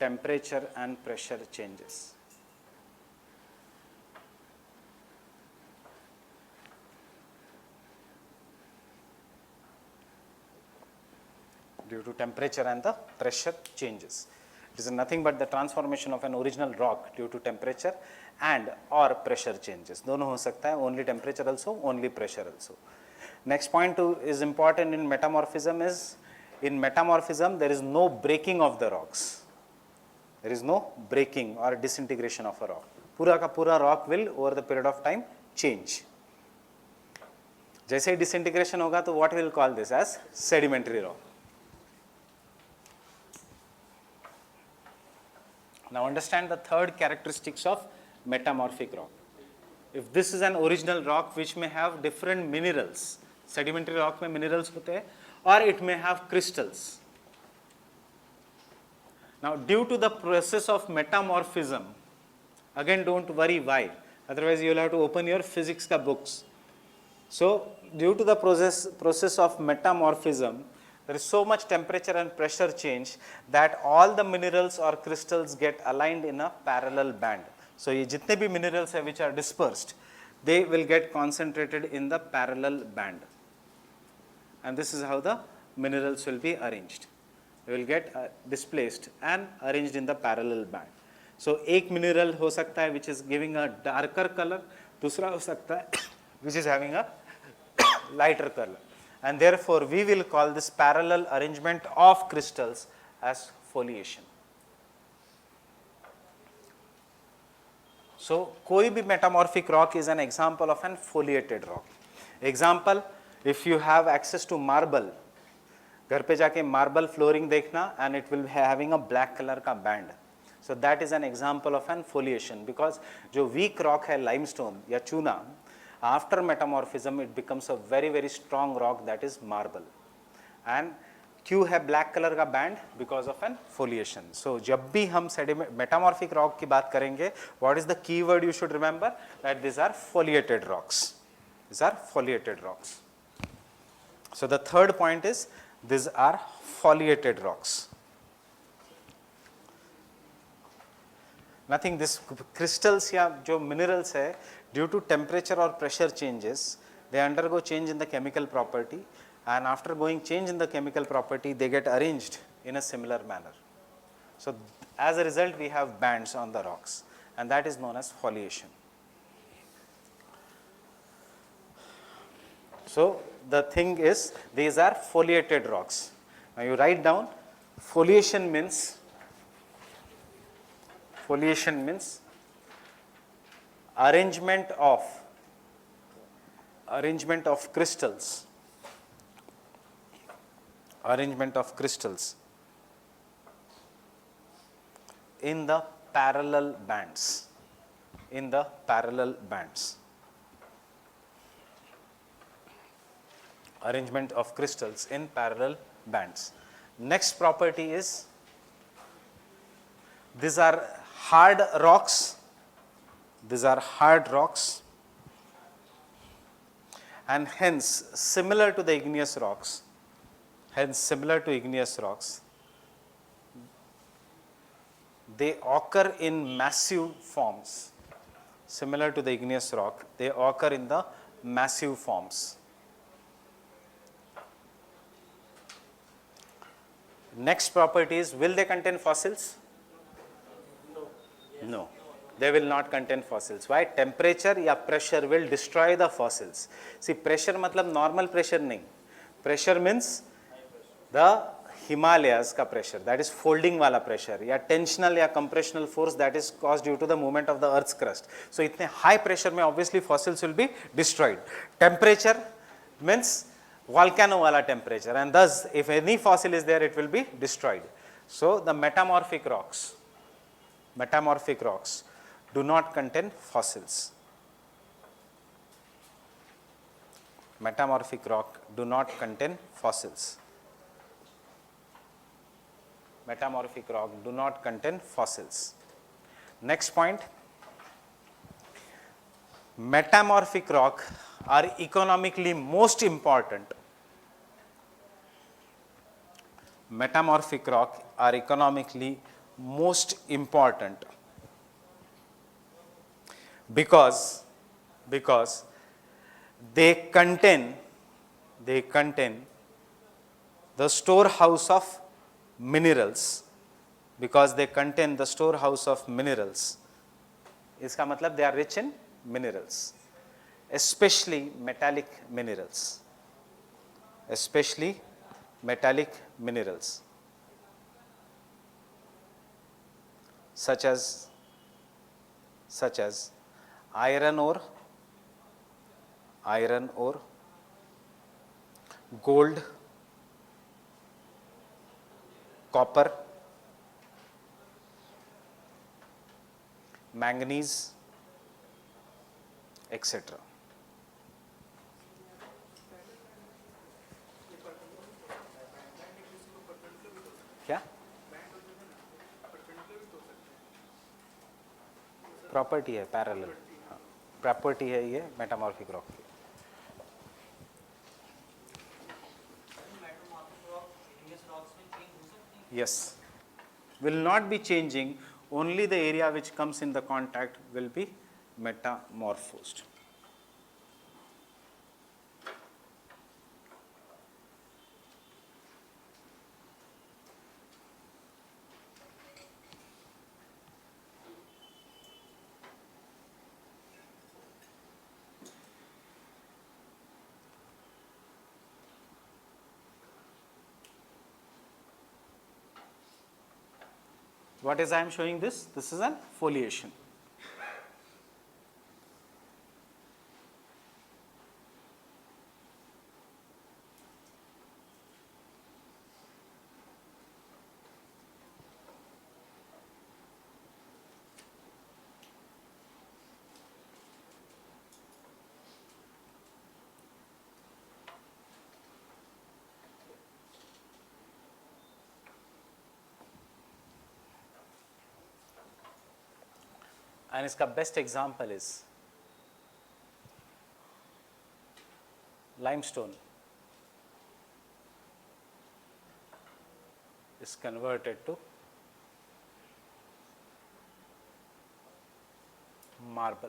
temperature and pressure changes. Due to temperature and the pressure changes. It is nothing but the transformation of an original rock due to temperature and or pressure changes. दोनों हो सकता है, only temperature also, only pressure also. Next point is important in metamorphism is, in metamorphism there is no breaking of the rocks. There is no breaking or disintegration of a rock. पूरा का पूरा rock will over the period of time change. जैसे ही disintegration होगा तो what we will call this as sedimentary rock. Now understand the third characteristics of metamorphic rock. If this is an original rock which may have different minerals, sedimentary rock में minerals होते हैं, or it may have crystals. Now due to the process of metamorphism, again don't worry why, otherwise you will have to open your physics ka books. So due to the process of metamorphism, there is so much temperature and pressure change that all the minerals or crystals get aligned in a parallel band. So ये जितने भी minerals हैं which are dispersed, they will get concentrated in the parallel band. And this is how the minerals will be arranged. They will get displaced and arranged in the parallel band. So एक mineral हो सकता है which is giving a darker color, दूसरा हो सकता है which is having a lighter color. And therefore we will call this parallel arrangement of crystals as foliation. So कोई भी metamorphic rock is an example of an foliated rock. Example, if you have access to marble, घर पे जाके marble flooring देखना and it will be having a black color का band. So that is an example of an foliation, because जो weak rock है limestone या चूना, after metamorphism it becomes a very very strong rock, that is marble. And क्यों है black color का band? Because of an foliation. So जब भी हम metamorphic rock की बात करेंगे, what is the key word you should remember? That these are foliated rocks. These are foliated rocks. So the third point is, these are foliated rocks. Nothing, this crystals या जो minerals है, due to temperature or pressure changes, they undergo change in the chemical property, and after going change in the chemical property, they get arranged in a similar manner. So as a result, we have bands on the rocks, and that is known as foliation. So the thing is, these are foliated rocks. Now you write down, foliation means arrangement of crystals in the parallel bands. Arrangement of crystals in parallel bands. Next property is, these are hard rocks, and hence similar to igneous rocks, they occur in massive forms. Similar to the igneous rock, they occur in the massive forms. Next property is, will they contain fossils? No, they will not contain fossils. Why? Temperature या pressure will destroy the fossils. See, pressure मतलब normal pressure नहीं. Pressure means the Himalayas का pressure, that is folding वाला pressure, या tensional या compressional force that is caused due to the movement of the earth's crust. So इतने high pressure में obviously fossils will be destroyed. Temperature means volcano wala temperature, and thus if any fossil is there, it will be destroyed. So the metamorphic rocks do not contain fossils. Metamorphic rock do not contain fossils. Metamorphic rock do not contain fossils. Next point, metamorphic rock are economically most important. Metamorphic rock are economically most important because they contain the storehouse of minerals. इसका मतलब they are rich in minerals, especially metallic minerals, such as iron ore, gold, copper, manganese, etc. क्या property है? Parallel property है ये metamorphic rock की. Yes, will not be changing, only the area which comes in the contact will be metamorphosed. What is I am showing this? This is an foliation. And इसका best example is limestone is converted to marble.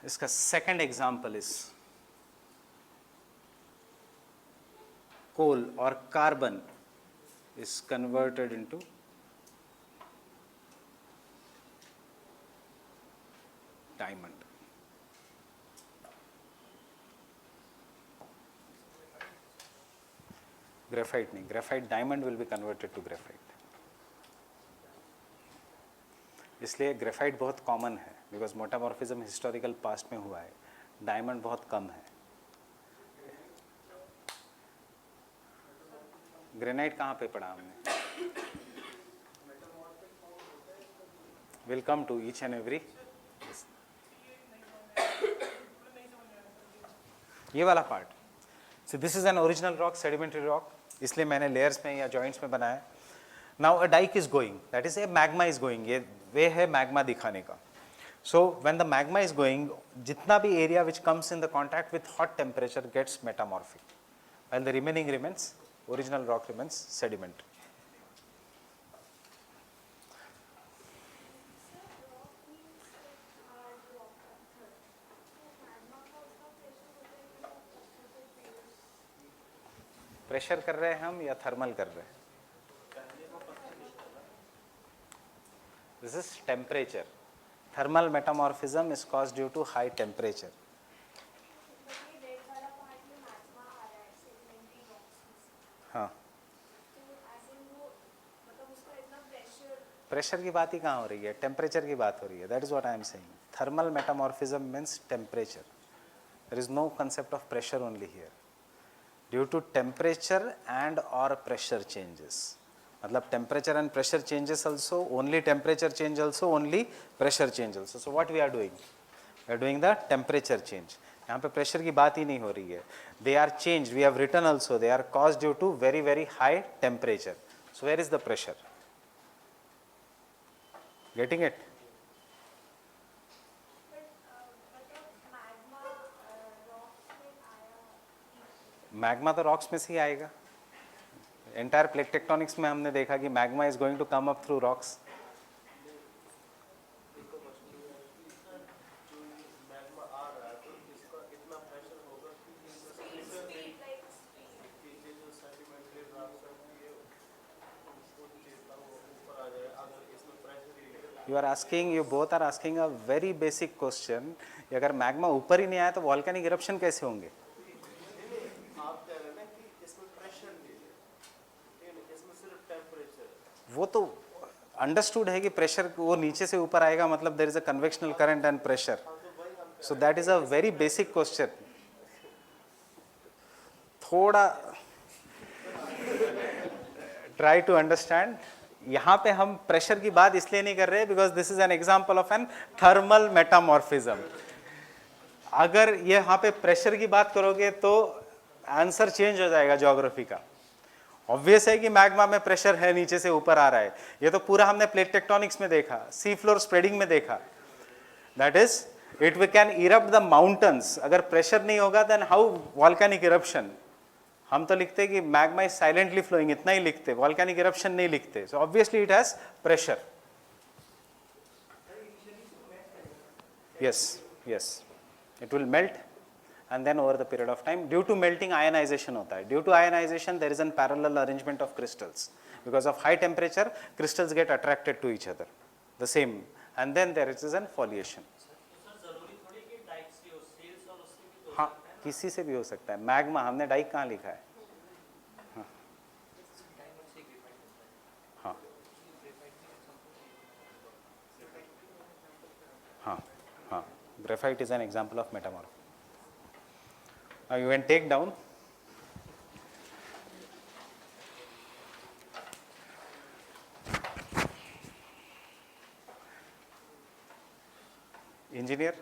इसका second example is coal or carbon is converted into diamond. Graphite नहीं, graphite diamond will be converted to graphite. इसलिए graphite बहुत common है because मोटामॉर्फिज्म historical past में हुआ है, diamond बहुत कम है. ग्रेनाइट कहाँ पे पढ़ा हमने? Will come to each and every. ये वाला part, so this is an original rock, sedimentary rock, इसलिए मैंने लेयर्स में या जॉइंट्स में बनाया. Now a dike is going, that is a magma is going, ये वे है मैग्मा दिखाने का. So when the magma is going, जितना भी area which comes in the contact with hot temperature gets metamorphic, while the remaining remains original rock remains sediment. Pressure कर रहे हैं हम या थर्मल कर रहे हैं? This is temperature. Thermal metamorphism is caused due to high temperature. हाँ, pressure की बात ही कहाँ हो रही है, टेम्परेचर की बात हो रही है. That is what I am saying. Thermal metamorphism means temperature. There is no concept of pressure only here. Due to temperature and और प्रेशर चेंजेस, मतलब temperature and pressure changes also, only temperature change also, only pressure change also. So what we are doing, we are doing the temperature change. यहाँ पे pressure की बात ही नहीं हो रही है. They are change, we have written also, they are cause due to very very high temperature. So where is the pressure? Getting it? Magma तो rocks में से ही आएगा. एंटायर प्लेट टेक्टोनिक्स में हमने देखा कि magma is going to come up through rocks. You are asking, you both are asking a very basic question. अगर magma ऊपर ही नहीं आया तो वॉल्केनिक इरप्शन कैसे होंगे? आप कह रहे हैं ना कि इसमें प्रेशर नहीं है, इसमें सिर्फ टेम्परेचर. वो तो अंडरस्टूड है कि प्रेशर वो नीचे से ऊपर आएगा, मतलब there is a convectional current and pressure. So that is a very basic question. थोड़ा ट्राई टू अंडरस्टैंड. यहाँ पे हम प्रेशर की बात इसलिए नहीं कर रहे because this is an example of an thermal metamorphism. अगर ये यहाँ पे प्रेशर की बात करोगे तो आंसर चेंज हो जाएगा ज्योग्राफी का. ऑब्वियस है कि मैग्मा में प्रेशर है, नीचे से ऊपर आ रहा है. ये तो पूरा हमने प्लेट टेक्टोनिक्स में देखा, सी फ्लोर स्प्रेडिंग में देखा. That is it we can erupt the mountains. अगर प्रेशर नहीं होगा देन हाउ वॉल्केनिक इरप्शन? हम तो लिखते कि मैग्मा इज साइलेंटली फ्लोइंग, इतना ही लिखते, वॉल्केनिक इरप्शन नहीं लिखते. So obviously it has pressure. Yes yes, it will melt and then over the period of time, due to melting ionization होता है. Due to ionization there is a parallel arrangement of crystals. Because of high temperature, crystals get attracted to each other, the same, and then there is an foliation. हाँ, किसी से भी हो सकता है. Magma हमने डाइक कहाँ लिखा है? हाँ हाँ हाँ हाँ, graphite is an example of metamorph. Now you can take down engineer.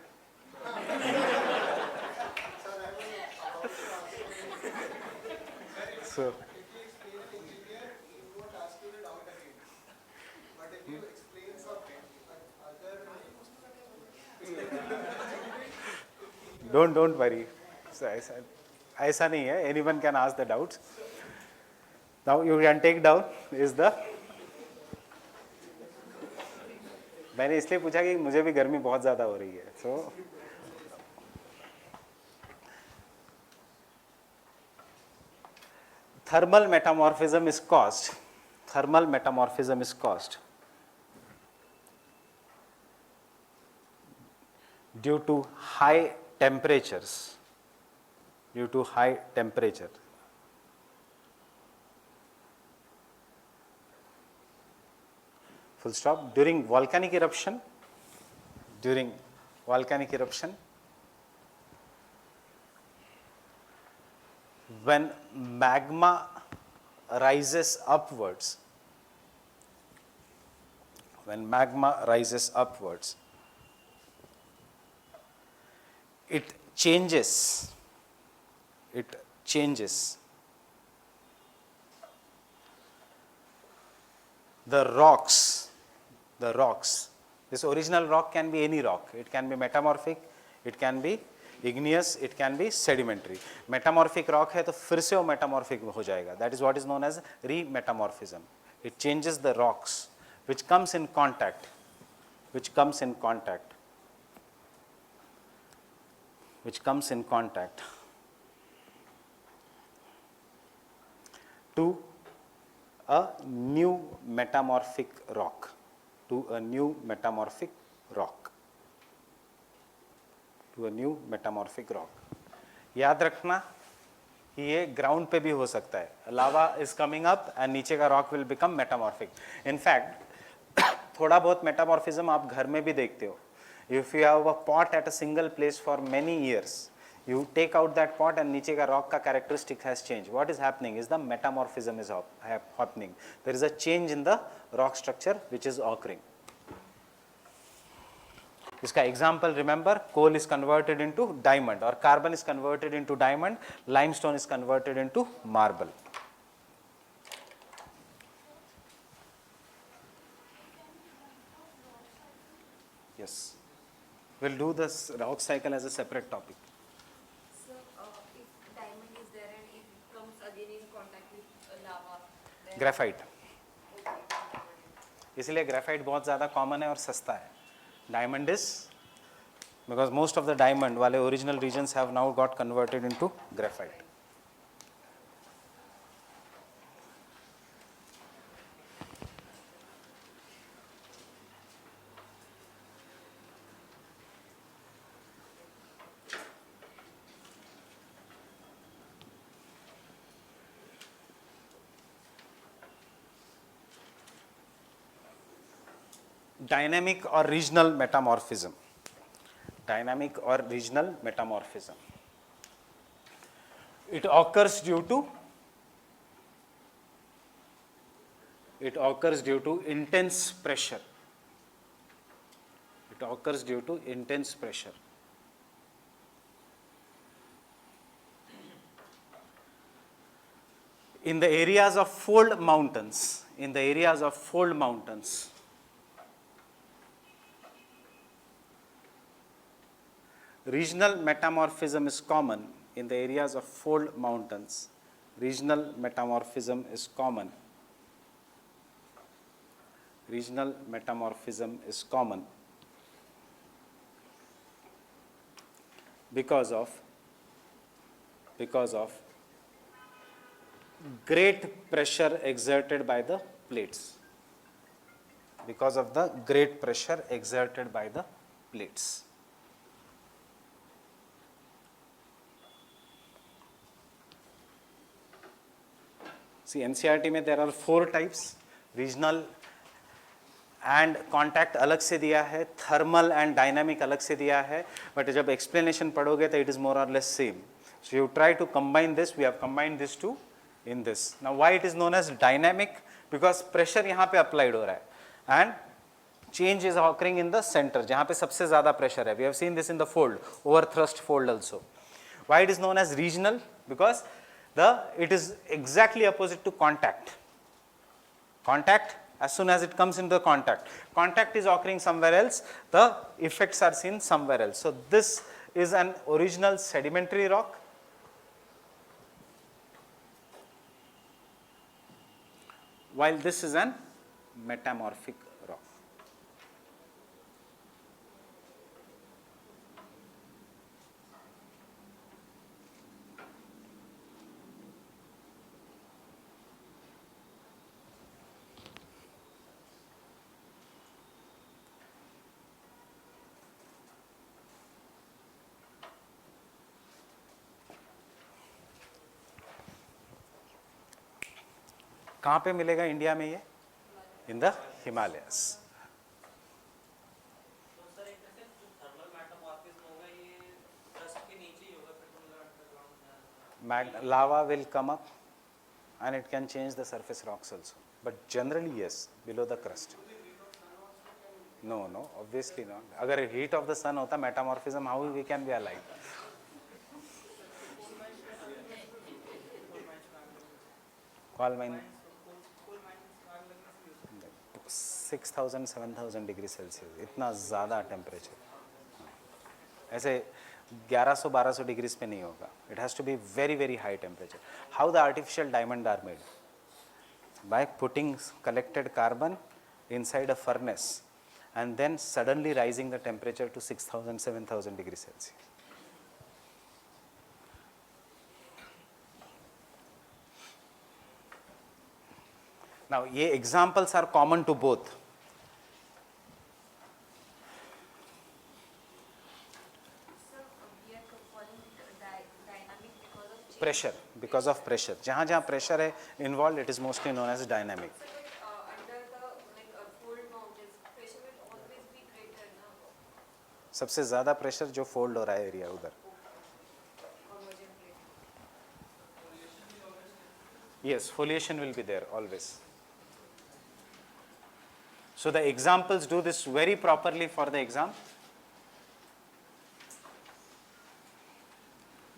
So don't worry. ऐसा नहीं है, anyone can ask the doubts. Now you can take down is the. मैंने इसलिए पूछा कि मुझे भी गर्मी बहुत ज़्यादा हो रही है. सो thermal metamorphism is caused due to high temperatures, full stop, during volcanic eruption, when magma rises upwards, it changes the rocks. This original rock can be any rock. It can be metamorphic, it can be igneous, it can be sedimentary. Metamorphic rock है तो फिर से वो metamorphic हो जाएगा. That is what is known as remetamorphism. It changes the rocks which comes in contact to a new metamorphic rock. याद रखना कि ये ग्राउंड पे भी हो सकता है. लावा इज कमिंग अप एंड नीचे का rock will become metamorphic. In fact थोड़ा बहुत मेटामॉर्फिज्म आप घर में भी देखते हो. If you have a pot at a single place for many years, you take out that pot and नीचे का rock का characteristic has changed. What is happening is the metamorphism is happening. There is a change in the rock structure which is occurring. इसका example remember, coal is converted into diamond or carbon is converted into diamond, limestone is converted into marble. Yes, we'll do this rock cycle as a separate topic. Graphite, इसलिए graphite बहुत ज़्यादा common है और सस्ता है. Diamond is because most of the diamond वाले original regions have now got converted into graphite. Dynamic or regional metamorphism. It occurs due to intense pressure. In the areas of fold mountains, regional metamorphism is common. In the areas of fold mountains, regional metamorphism is common. Because of great pressure exerted by the plates. See, NCERT में there are 4 types. Regional and contact अलग से दिया है, thermal and dynamic अलग से दिया है, but जब explanation पढ़ोगे तो it is more or less same. So you try to combine this. We have combined this two in this. Now why it is known as dynamic? Because pressure यहाँ पे applied हो रहा है and change is occurring in the center जहाँ पे सबसे ज़्यादा pressure है. We have seen this in the fold, over thrust fold also. Why it is known as regional? Because it is exactly opposite to contact. As soon as it comes into contact is occurring somewhere else, the effects are seen somewhere else. So this is an original sedimentary rock, while this is an metamorphic rock. कहाँ पे मिलेगा India में ये? In the Himalayas. तो sir एक तरह से जो थर्मल मेटामॉर्फिज्म होगा ये क्रस्ट के नीचे ही होगा, फिर तो मतलब underground Lava will come up and it can change the surface rocks also, but generally yes, below the crust. No, obviously not. अगर heat of the sun होता metamorphism, how we can be alive? Coal mine 6,000 7,000 degree Celsius, इतना ज़्यादा temperature ऐसे 1100-1200 degrees पे नहीं होगा. It has to be very very high temperature. How the artificial diamond are made? By putting collected carbon inside a furnace and then suddenly rising the temperature to 6,000-7,000 degrees Celsius. Now, ये examples are common to both. Sir, we are calling dynamic Pressure, because of pressure. जहाँ जहाँ pressure है involved, it is mostly known as dynamic. Sir, but under the fold mountains, pressure will always be greater now. सबसे ज़्यादा pressure जो fold हो रहा है area उधर. Convergent plate. Yes, foliation will be there always. So the examples do this very properly for the exam.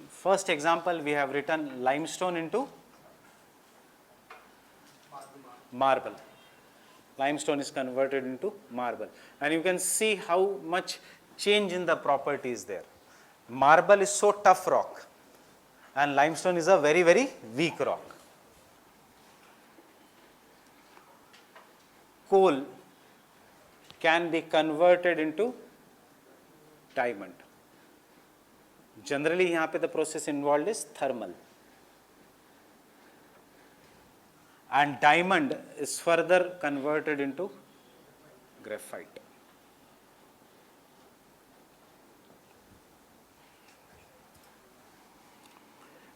First example, we have written limestone into marble. Limestone is converted into marble. And you can see how much change in the properties there. Marble is so tough rock and limestone is a very, very weak rock. Coal can be converted into diamond. Generally, यहाँ पे the process involved is thermal. And diamond is further converted into graphite.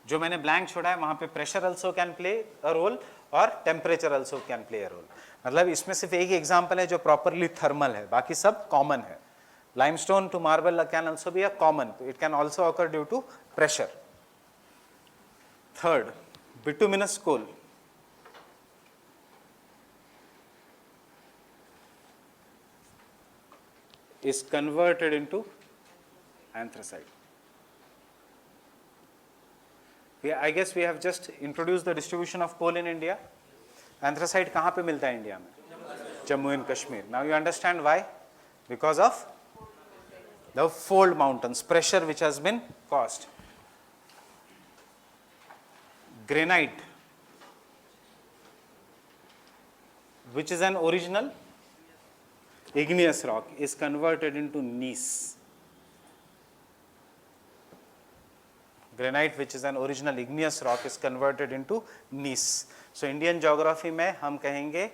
जो मैंने blank छोड़ा है वहाँ पे pressure also can play a role और temperature also can play a role. मतलब इसमें सिर्फ एक ही example है जो properly thermal है, बाकी सब common है. Limestone to marble can also be a common. It can also occur due to pressure. Third, bituminous coal. Is converted into anthracite. I guess we have just introduced the distribution of coal in India. Anthracite कहाँ पे मिलता है India में? Jammu and Kashmir. Now you understand why? Because of the fold mountains, pressure which has been caused. Granite, which is an original igneous rock, is converted into gneiss. Granite, which is an original igneous rock, is converted into gneiss. So Indian geography में हम कहेंगे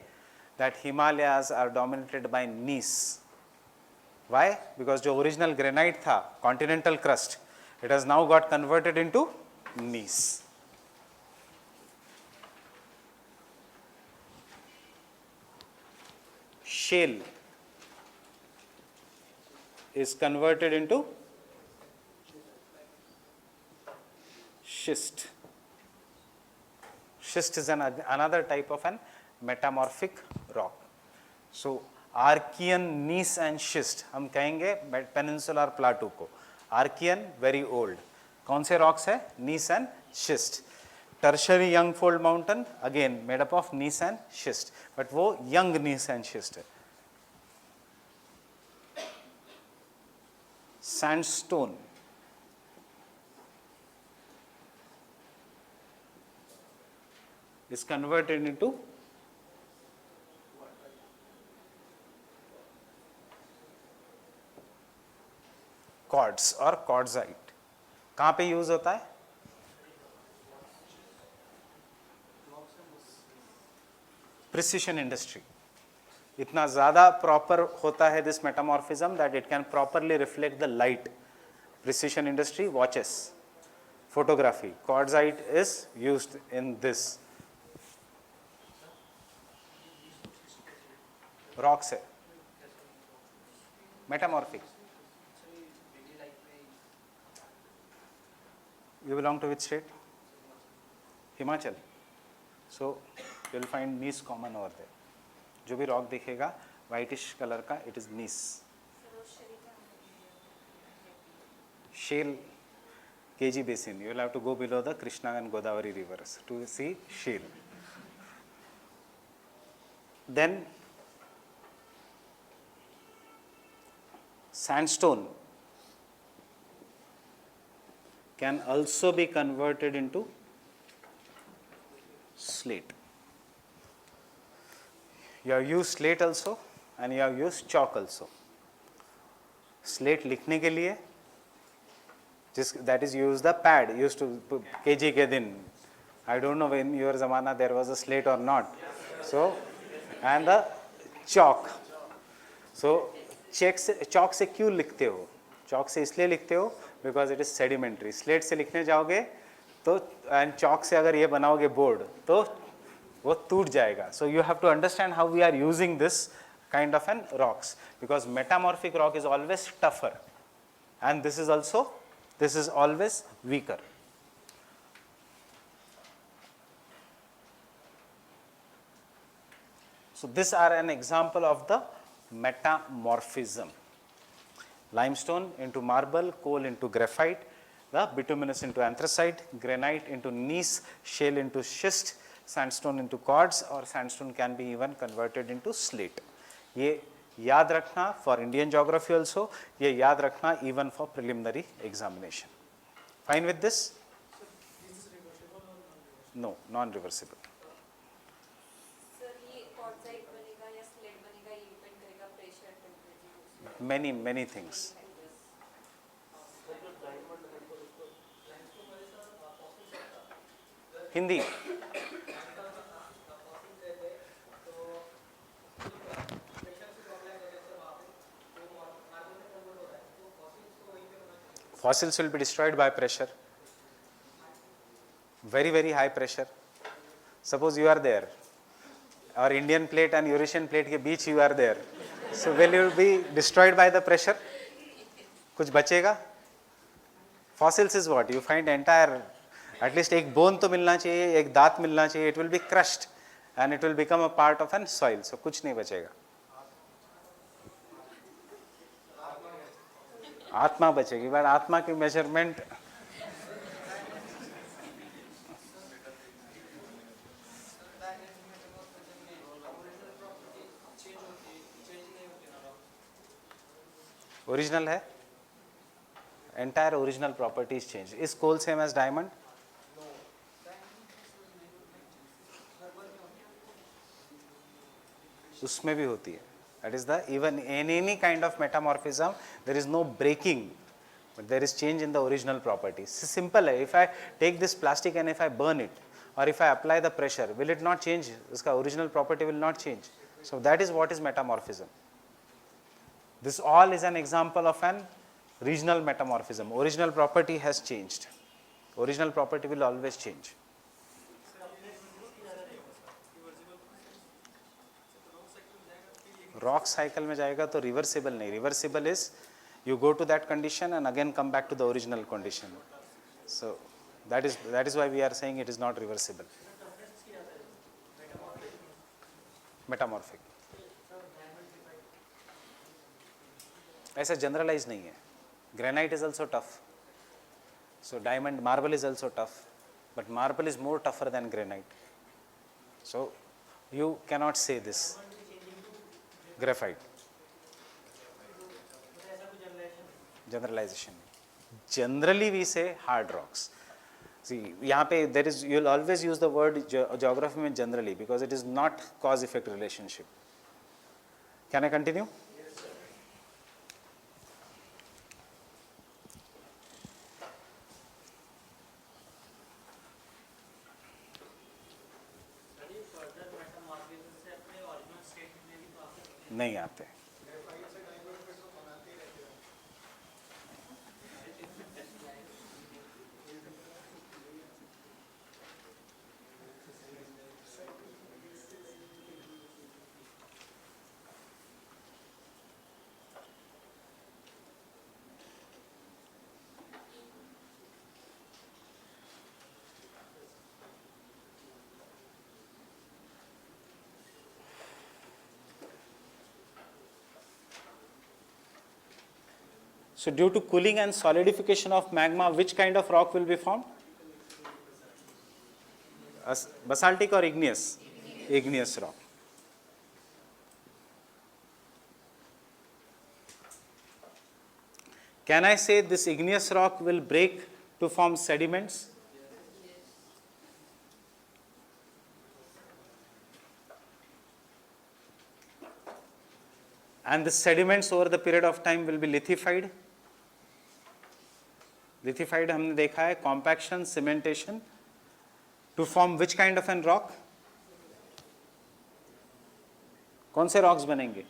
that Himalayas are dominated by gneiss. Why? Because जो original granite था, continental crust, it has now got converted into gneiss. Shale is converted into schist. Schist is another type of an metamorphic rock. So Archean, gneiss and schist हम कहेंगे peninsular plateau को. Archean very old. कौन से rocks है? Gneiss and schist. Tertiary young fold mountain again made up of gneiss and schist. But वो young gneiss and schist है. Sandstone is converted into quartz or quartzite. कहाँ पे use होता है? Precision industry. इतना ज़्यादा proper होता है this metamorphism that it can properly reflect the light. Precision industry, watches, photography. Quartzite is used in this. Rocks है, metamorphic. You belong to which state? Himachal. So you will find gneiss common over there. जो भी rock दिखेगा whitish colour का, it is gneiss. Shale, KG basin. You will have to go below the Krishna and Godavari rivers to see shale. Then sandstone can also be converted into slate. You have used slate also and you have used chalk also. Slate लिखने के लिए, that is use the pad used to kg के दिन. I don't know when your zamana there was a slate or not. So and the chalk. So chalk से क्यों लिखते हो? Chalk से इसलिए लिखते हो because it is sedimentary. Slate से लिखने जाओगे तो and chalk से अगर ये बनाओगे board तो वो टूट जाएगा. So you have to understand how we are using this kind of an rocks, because metamorphic rock is always tougher and this is always weaker. So these are an example of the metamorphism. Limestone into marble, coal into graphite, the bituminous into anthracite, granite into gneiss, shale into schist, sandstone into quartz, or sandstone can be even converted into slate. ये याद रखना for Indian geography also, ये याद रखना even for preliminary examination. Fine with this? No, non-reversible. Sir ये quartzite बनेगा या slate बनेगा, ये डिपेंड करेगा pressure, temperature. Many things. Hindi. Fossils will be destroyed by pressure, very high pressure. Suppose you are there, or Indian plate and Eurasian plate के बीच you are there. So will you be destroyed by the pressure? कुछ बचेगा? Fossils is what? You find entire, at least एक bone तो मिलना चाहिए, एक दांत मिलना चाहिए. It will be crushed and it will become a part of an soil. So कुछ नहीं बचेगा. आत्मा बचेगी, बट आत्मा की मेजरमेंट ओरिजिनल है. Entire original properties change. Is coal same as diamond? उसमें भी होती है. That is the, even in any kind of metamorphism, there is no breaking, but there is change in the original properties. Simple है. If I take this plastic and if I burn it, or if I apply the pressure, will it not change? इसका original property will not change. So that is what is metamorphism. This all is an example of an regional metamorphism. Original property has changed. Original property will always change. Rock cycle में जाएगा तो reversible नहीं. Reversible is you go to that condition and again come back to the original condition. So that is why we are saying it is not reversible. Metamorphic. ऐसा generalize नहीं है. Granite is also tough. So marble is also tough, but marble is more tougher than granite. So you cannot say this. Graphite. Generalization. Generally we say hard rocks. See, यहाँ पे there is, you will always use the word geography में generally because it is not cause-effect relationship. Can I continue? Yes, sir. नहीं आते. So due to cooling and solidification of magma, which kind of rock will be formed? Basaltic or igneous? Igneous rock. Can I say this igneous rock will break to form sediments? And the sediments over the period of time will be lithified. Lithified हमने देखा है, compaction, cementation, to form which kind of an rock? कौन से rocks बनेंगे?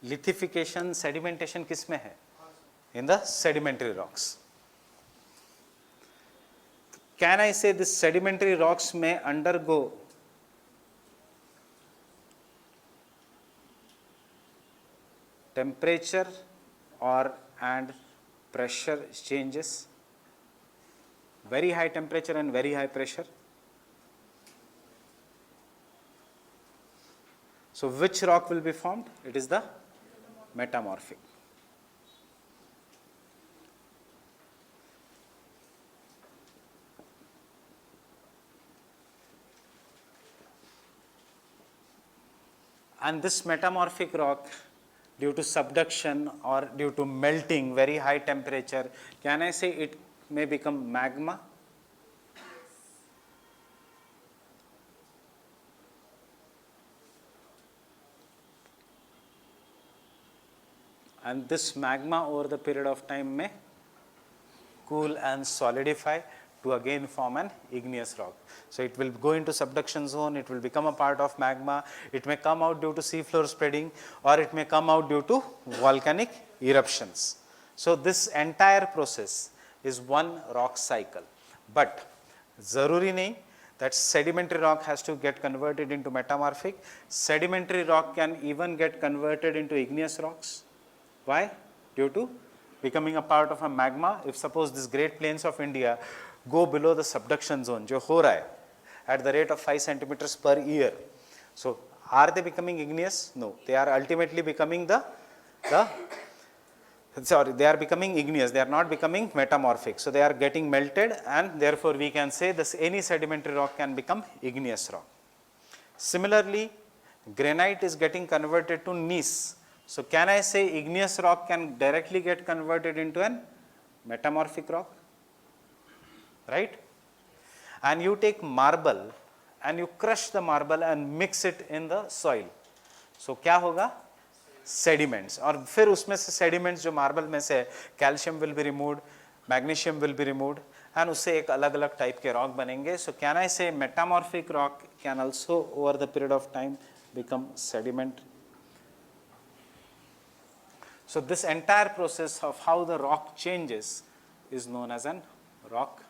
Lithification, sedimentation किस में है? In the sedimentary rocks. Can I say this sedimentary rocks may undergo temperature and pressure changes? Very high temperature and very high pressure. So which rock will be formed? It is the metamorphic. And this metamorphic rock, due to subduction or due to melting, very high temperature, can I say it may become magma? And this magma over the period of time may cool and solidify to again form an igneous rock. So it will go into subduction zone, it will become a part of magma, it may come out due to seafloor spreading, or it may come out due to volcanic eruptions. So this entire process is one rock cycle. But zaruri nahi that sedimentary rock has to get converted into metamorphic. Sedimentary rock can even get converted into igneous rocks. Why? Due to becoming a part of a magma. If suppose these Great Plains of India go below the subduction zone, जो हो रहा है at the rate of 5 centimeters per year. So are they becoming igneous? No, they are ultimately becoming they are becoming igneous, they are not becoming metamorphic. So they are getting melted, and therefore we can say this any sedimentary rock can become igneous rock. Similarly, granite is getting converted to gneiss. So can I say igneous rock can directly get converted into an metamorphic rock? Right? And you take marble and you crush the marble and mix it in the soil. So क्या होगा? Sediments. और फिर उसमें से sediments जो marble में से calcium will be removed, magnesium will be removed, and उससे एक अलग अलग type के rock बनेंगे. So can I say metamorphic rock can also over the period of time become sediment? So this entire process of how the rock changes is known as an rock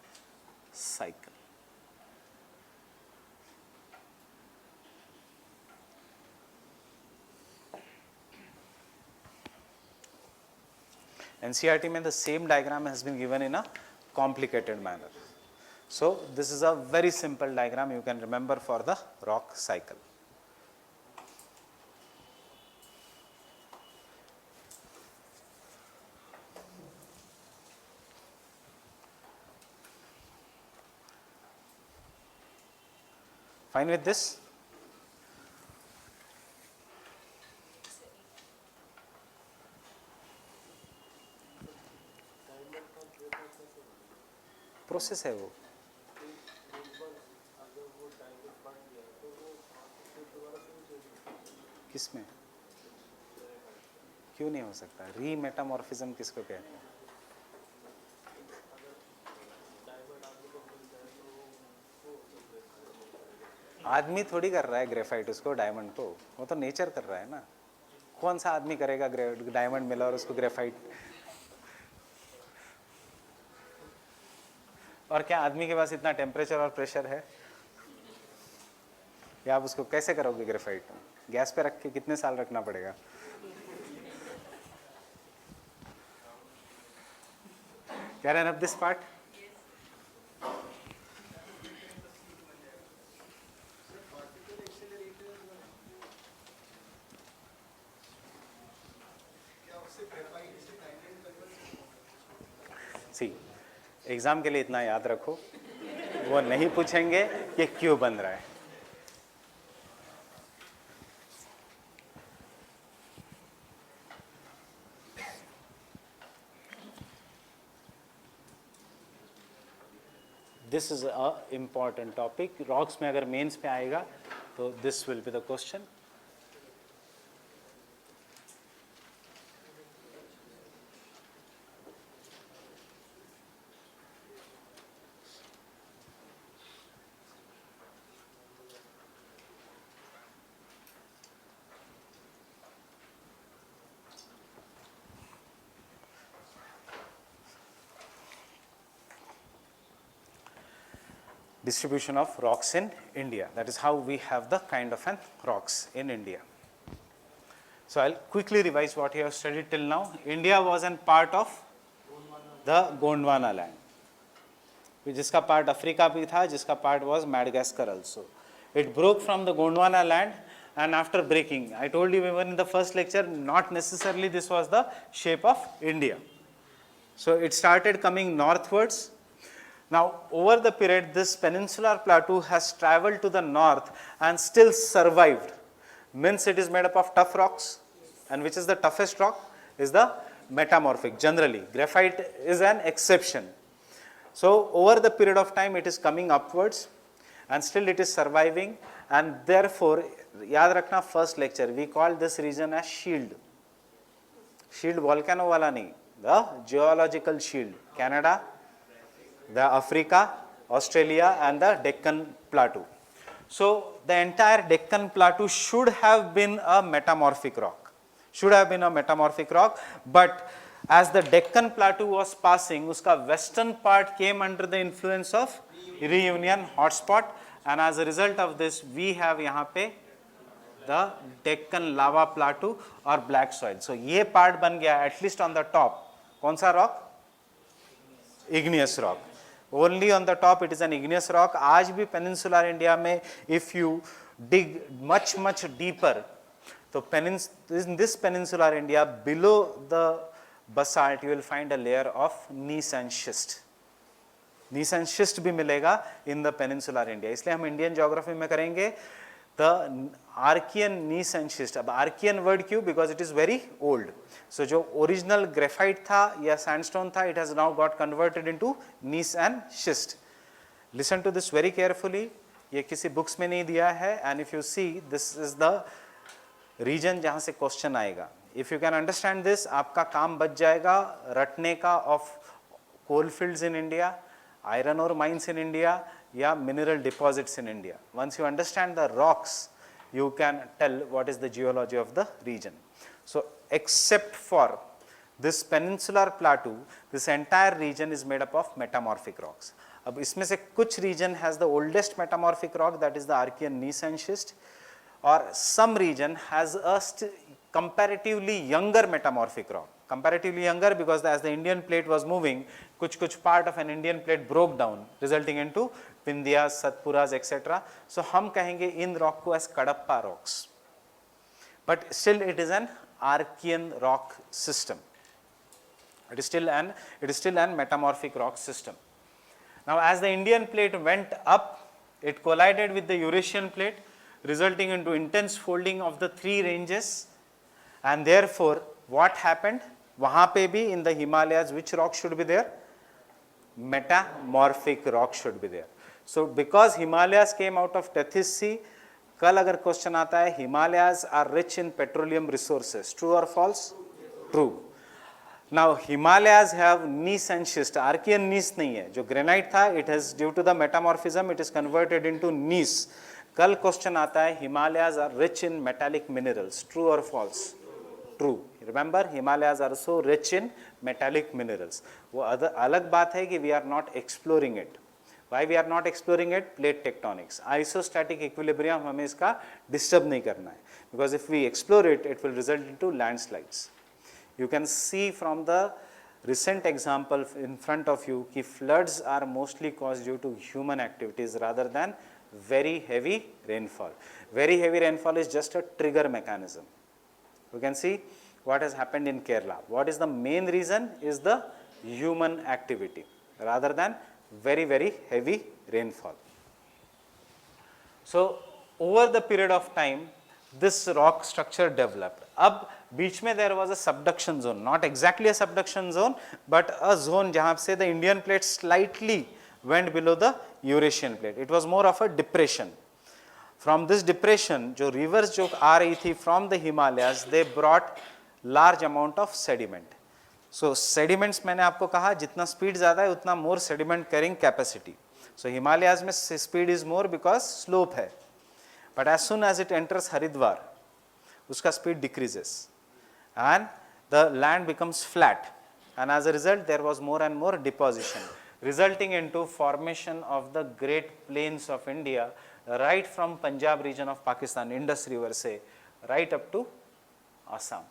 cycle. NCERT mein the same diagram has been given in a complicated manner. So this is a very simple diagram you can remember for the rock cycle. Fine with this? Process है वो. किसमें? क्यों नहीं हो सकता? रीमेटामॉर्फिज्म किसको कहते हैं? आदमी थोड़ी कर रहा है ग्रेफाइट उसको, डायमंड को, वो तो नेचर कर रहा है ना. कौन सा आदमी करेगा डायमंड मिला और उसको ग्रेफाइट? और क्या आदमी के पास इतना टेम्परेचर और प्रेशर है? या आप उसको कैसे करोगे ग्रेफाइट? गैस पे रख के कितने साल रखना पड़ेगा? Can I have this part? See exam के लिए इतना याद रखो, वो नहीं पूछेंगे कि क्यों बन रहा है. This is a important topic. Rocks में अगर मेंस पे आएगा तो this will be the question. Distribution of rocks in India. That is how we have the kind of an rocks in India. So I'll quickly revise what you have studied till now. India was an part of the Gondwana land, जिसका part Africa भी था, जिसका part was Madagascar also. It broke from the Gondwana land, and after breaking, I told you even in the first lecture, not necessarily this was the shape of India. So it started coming northwards. Now, over the period, this peninsular plateau has traveled to the north and still survived. Means it is made up of tough rocks, and which is the toughest rock? Is the metamorphic. Generally, graphite is an exception. So, over the period of time, it is coming upwards, and still it is surviving, and therefore, yaad rakhna first lecture, we call this region as shield. Shield volcano wala nahi, the geological shield. Canada, the Africa, Australia, and the Deccan Plateau. So the entire Deccan Plateau should have been a metamorphic rock. Should have been a metamorphic rock, but as the Deccan Plateau was passing, uska western part came under the influence of reunion hotspot, and as a result of this, we have यहाँ पे the Deccan lava plateau or black soil. So ये part बन गया at least on the top. कौन सा rock? Igneous rock. Only on the top it is an igneous rock. आज भी peninsular India में if you dig much deeper, so in this peninsular India below the basalt you will find a layer of gneiss and schist. gneiss and schist भी मिलेगा in the peninsular India. इसलिए हम Indian geography में करेंगे the Archean gneiss and schist. अब Archean word क्यों? Because it is very old. So जो original graphite था या sandstone था, it has now got converted into gneiss and schist. Listen to this very carefully. ये किसी books में नहीं दिया है, and if you see, this is the region जहाँ से question आएगा. If you can understand this, आपका काम बच जाएगा रटने का of coal fields in India, iron ore mines in India, या mineral deposits in India. Once you understand the rocks, you can tell what is the geology of the region. So except for this peninsular plateau, this entire region is made up of metamorphic rocks. अब इसमें से कुछ region has the oldest metamorphic rock, that is the Archean gneiss and schist, or some region has a comparatively younger metamorphic rock. Comparatively younger because as the Indian plate was moving, kuch part of an Indian plate broke down, resulting into Vindhyas, Satpuras, etc. So हम कहेंगे इन rock को as Kadapa rocks. But still it is an Archean rock system. It is still an metamorphic rock system. Now as the Indian plate went up, it collided with the Eurasian plate, resulting into intense folding of the three ranges, and therefore what happened? वहाँ पे भी in the Himalayas, which rock should be there? Metamorphic rock should be there. So because Himalayas came out of Tethys Sea, कल अगर question आता है Himalayas are rich in petroleum resources. True or false? True. Now Himalayas have gneiss and schist. Archean gneiss नहीं है. जो granite था, it has due to the metamorphism, it is converted into gneiss. कल question आता है Himalayas are rich in metallic minerals. True or false? True. Remember, Himalayas are so rich in metallic minerals. वो अलग बात है कि we are not exploring it. Why we are not exploring it? Plate tectonics. Isostatic equilibrium हमें इसका disturb नहीं करना है. Because if we explore it, it will result into landslides. You can see from the recent example in front of you कि floods are mostly caused due to human activities rather than very heavy rainfall. Very heavy rainfall is just a trigger mechanism. You can see what has happened in Kerala. What is the main reason? Is the human activity rather than very, very heavy rainfall. So over the period of time, this rock structure developed. अब बीच में there was a subduction zone, not exactly a subduction zone, but a zone जहाँ से the Indian plate slightly went below the Eurasian plate. It was more of a depression. From this depression, जो rivers जो आ रही थी from the Himalayas, they brought large amount of sediment. So sediments मैंने आपको कहा जितना speed ज़्यादा है उतना more sediment carrying capacity. So Himalayas में speed is more because slope है. But as soon as it enters Haridwar, उसका speed decreases and the land becomes flat, and as a result there was more and more deposition, resulting into formation of the great plains of India right from Punjab region of Pakistan, Indus River say, right up to Assam.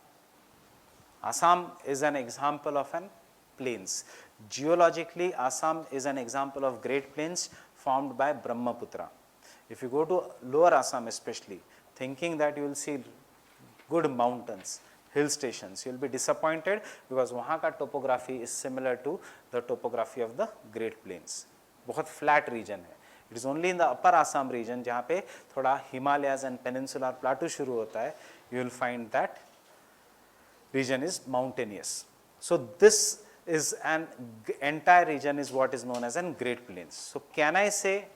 Assam is an example of an plains. Geologically, Assam is an example of great plains formed by Brahmaputra. If you go to lower Assam especially, thinking that you will see good mountains, hill stations, you will be disappointed because वहाँ का topography is similar to the topography of the Great Plains. बहुत flat region है. It is only in the upper Assam region जहाँ पे थोड़ा Himalayas and peninsular plateau शुरू होता है, you will find that region is mountainous. So this is an entire region is what is known as an Great Plains. So can I say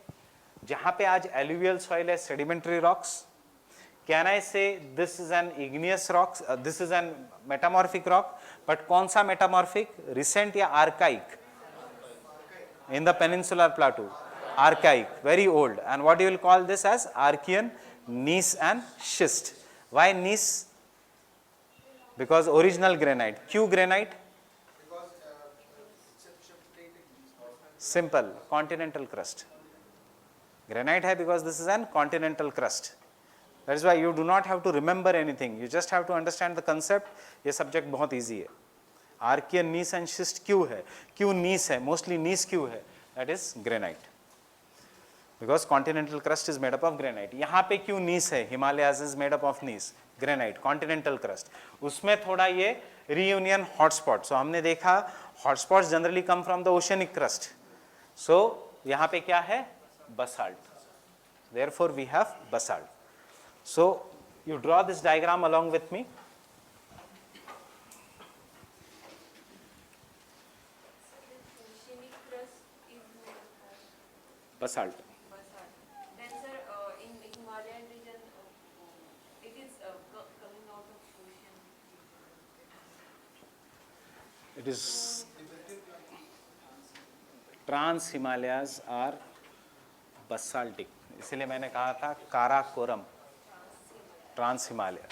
जहाँ पे आज alluvial soil है sedimentary rocks, can I say this is an igneous rock, this is an metamorphic rock, but कौन सा metamorphic, recent या archaic? In the peninsular plateau, archaic, very old. And what you will call this as Archean, gneiss and schist. Why gneiss? Because original granite. क्यों granite? Simple, continental crust. Granite है because this is an continental crust. That is why you do not have to remember anything. You just have to understand the concept. ये subject बहुत easy है. Archean, gneiss and schist क्यों है? क्यों gneiss है? Mostly gneiss क्यों है? That is granite. Because continental crust is made up of granite. यहाँ पे क्यों gneiss है? Himalayas is made up of gneiss, granite, continental crust. उसमें थोड़ा ये reunion hotspot. So हमने देखा hotspots generally come from the oceanic crust. So यहाँ पे क्या है? Basalt. Therefore we have basalt. So you draw this diagram along with me. Oceanic crust is made of Basalt. basalt. Then sir, in the Himalayan region, it is coming out of ocean. It is trans Himalayas are basaltic. इसलिए मैंने कहा था Karakoram, trans Himalaya.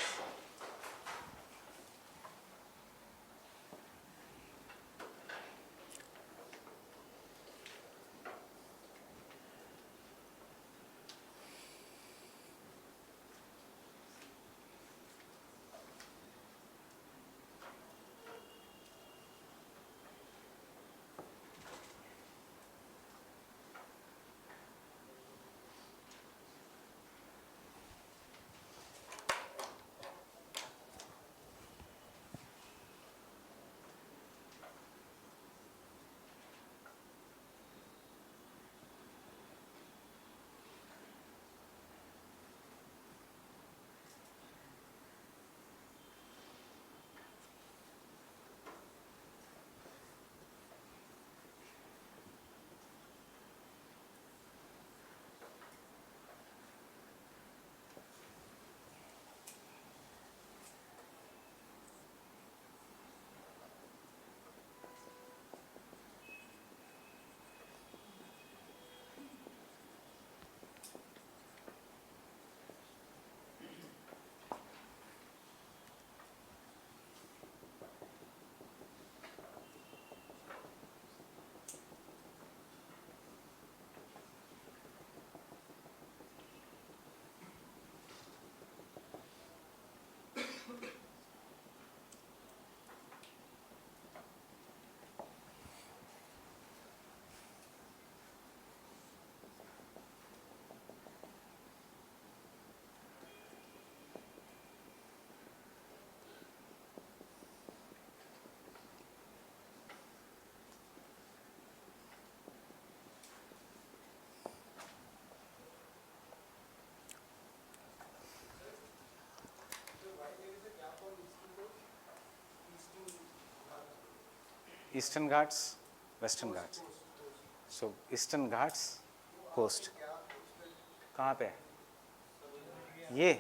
Eastern Ghats, Western Ghats. So Eastern Ghats, coast. कहाँ पे है? ये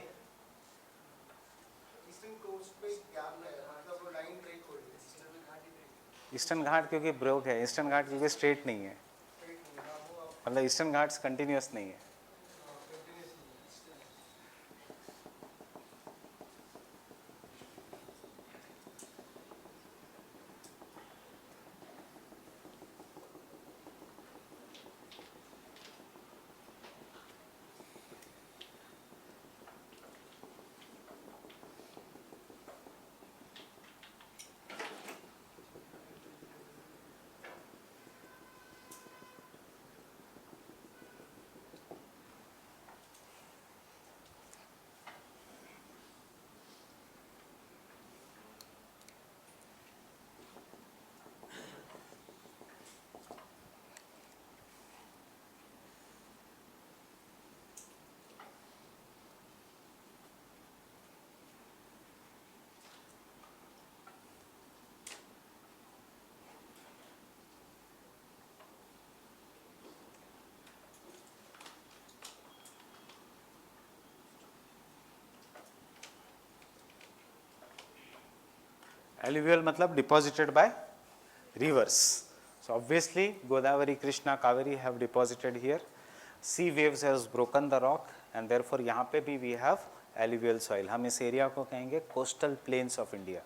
eastern coast पे gap है, मतलब वो लाइन ब्रेक हो रही है। ईस्टर्न घाट क्योंकि ब्रोक है, ईस्टर्न घाट क्योंकि स्ट्रेट नहीं है, मतलब ईस्टर्न घाट्स कंटिन्यूस नहीं है. Alluvial मतलब deposited by rivers. So obviously Godavari, Krishna, Kaveri have deposited here. Sea waves has broken the rock and therefore यहाँ पे भी we have alluvial soil. हम इस area को कहेंगे coastal plains of India.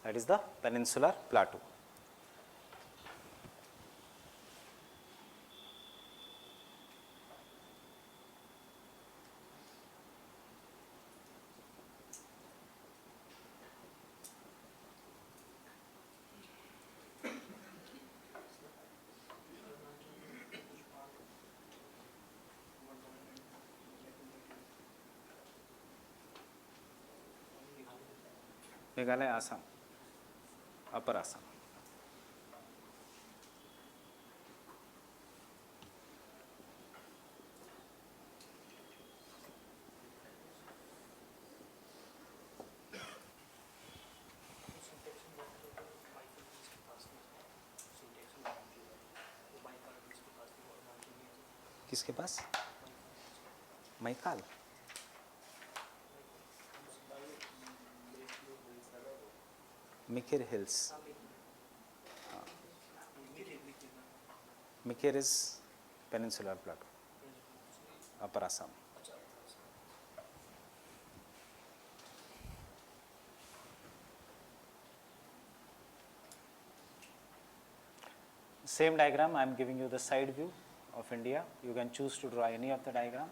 That is the peninsular plateau. Meghalaya, Assam, अपर आसाम. किसके पास? Maikal. Mikir Hills. Mikir is peninsular plateau, Upper Assam. Same diagram, I am giving you the side view of India. You can choose to draw any of the diagram.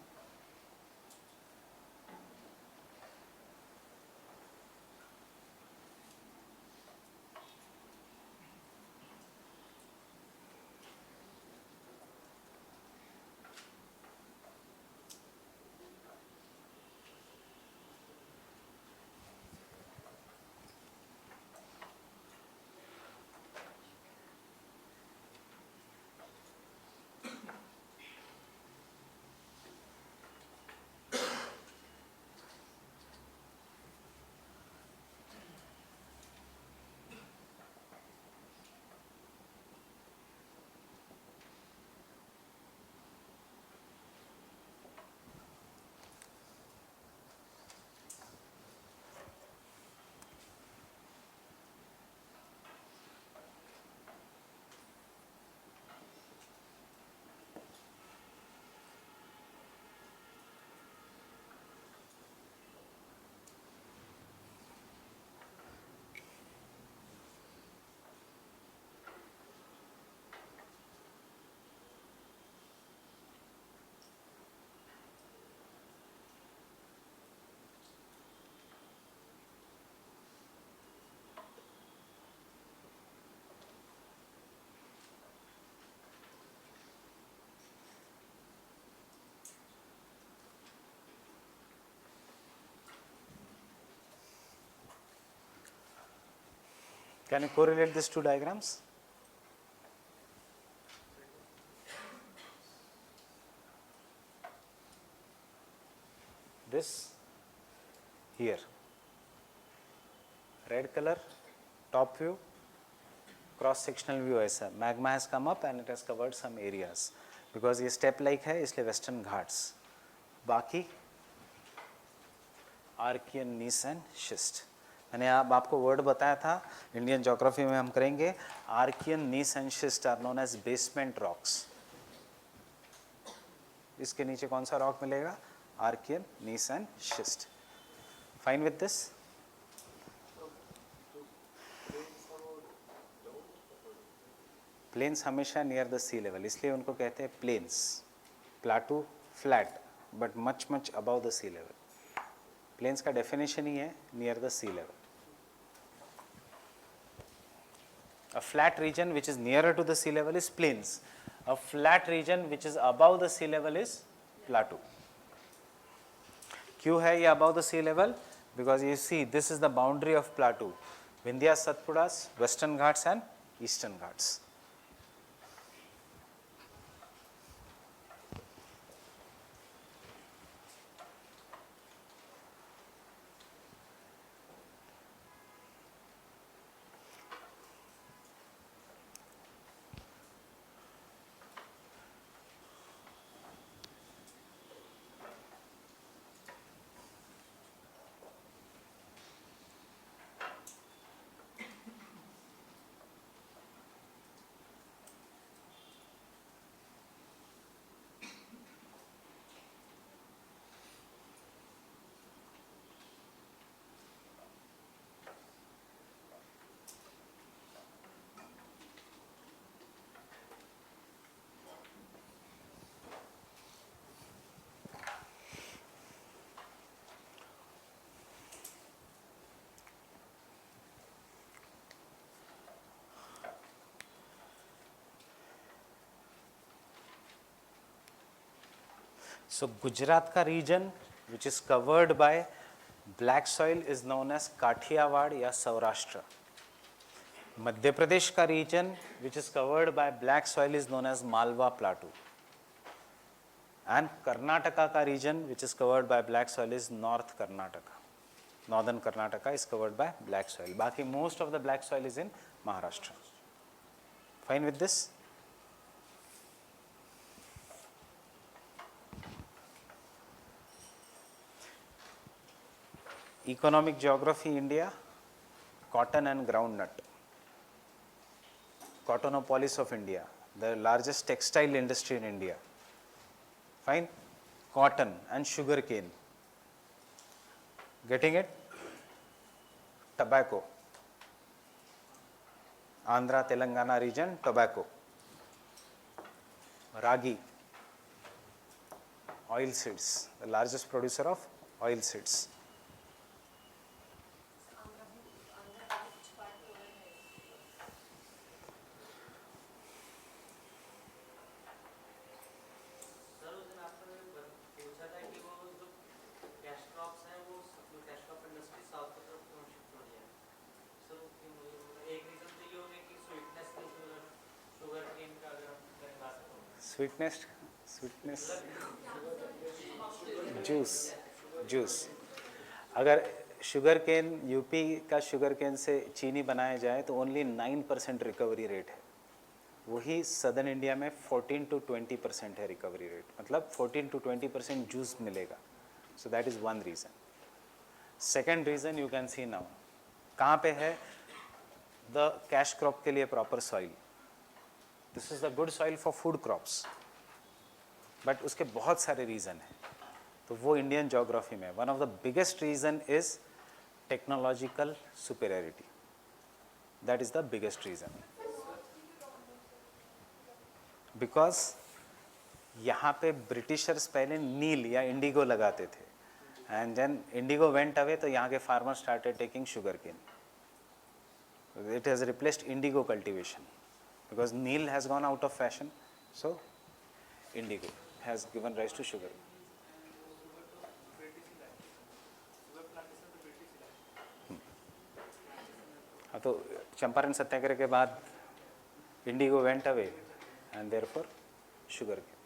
Can you correlate these two diagrams? This here, red color top view, cross sectional view ऐसा, magma has come up and it has covered some areas because ये step like है इसलिए western Ghats. बाकी Archaean gneiss and शिस्ट. मैंने आपको word बताया था Indian geography में हम करेंगे. Archaean gneiss and schist are known as basement rocks. इसके नीचे कौन सा रॉक मिलेगा? Archaean gneiss and schist. Fine with this? Plains हमेशा नियर द सी लेवल, इसलिए उनको कहते हैं plains. Plateau flat but much much above the sea level. Plains का डेफिनेशन ही है near the sea level. A flat region which is nearer to the sea level is plains. A flat region which is above the sea level is plateau. क्यों है ये above the sea level? Because you see this is the boundary of plateau. Vindhya Satpuras, Western Ghats and Eastern Ghats. So Gujarat का region which is covered by black soil is known as Kathiawar या सौराष्ट्र. मध्य प्रदेश का region which is covered by black soil is known as Malwa Plateau. And Karnataka का region which is covered by black soil is North Karnataka. Northern Karnataka is covered by black soil. बाकी most of the black soil is in Maharashtra. Fine with this? Economic geography India, cotton and groundnut. Cottonopolis of India, the largest textile industry in India. Fine? Cotton and sugar cane. Getting it? Tobacco. Andhra, Telangana region, tobacco. Ragi. Oil seeds, the largest producer of oil seeds. Sweetness juice. अगर sugar cane UP का sugar cane से चीनी बनाया जाए तो only 9% recovery rate है. वही southern India में 14 to 20% है रिकवरी रेट. मतलब 14 to 20% जूस मिलेगा. So that is one reason. Second reason you can C now कहाँ पे है द कैश क्रॉप के लिए proper soil. This is the good soil for food crops. But उसके बहुत सारे रीज़न हैं. तो वो इंडियन ज्योग्राफी में one of the biggest reason is technological superiority. That is the biggest reason. Because यहाँ पे ब्रिटिशर्स पहले नील या इंडिगो लगाते थे and then Indigo went away तो यहाँ के farmer started taking sugar cane. It has replaced indigo cultivation because नील has gone out of fashion. So indigo has given rise to sugar. हाँ, तो चंपारण सत्याग्रह के बाद indigo went away and therefore sugar cane.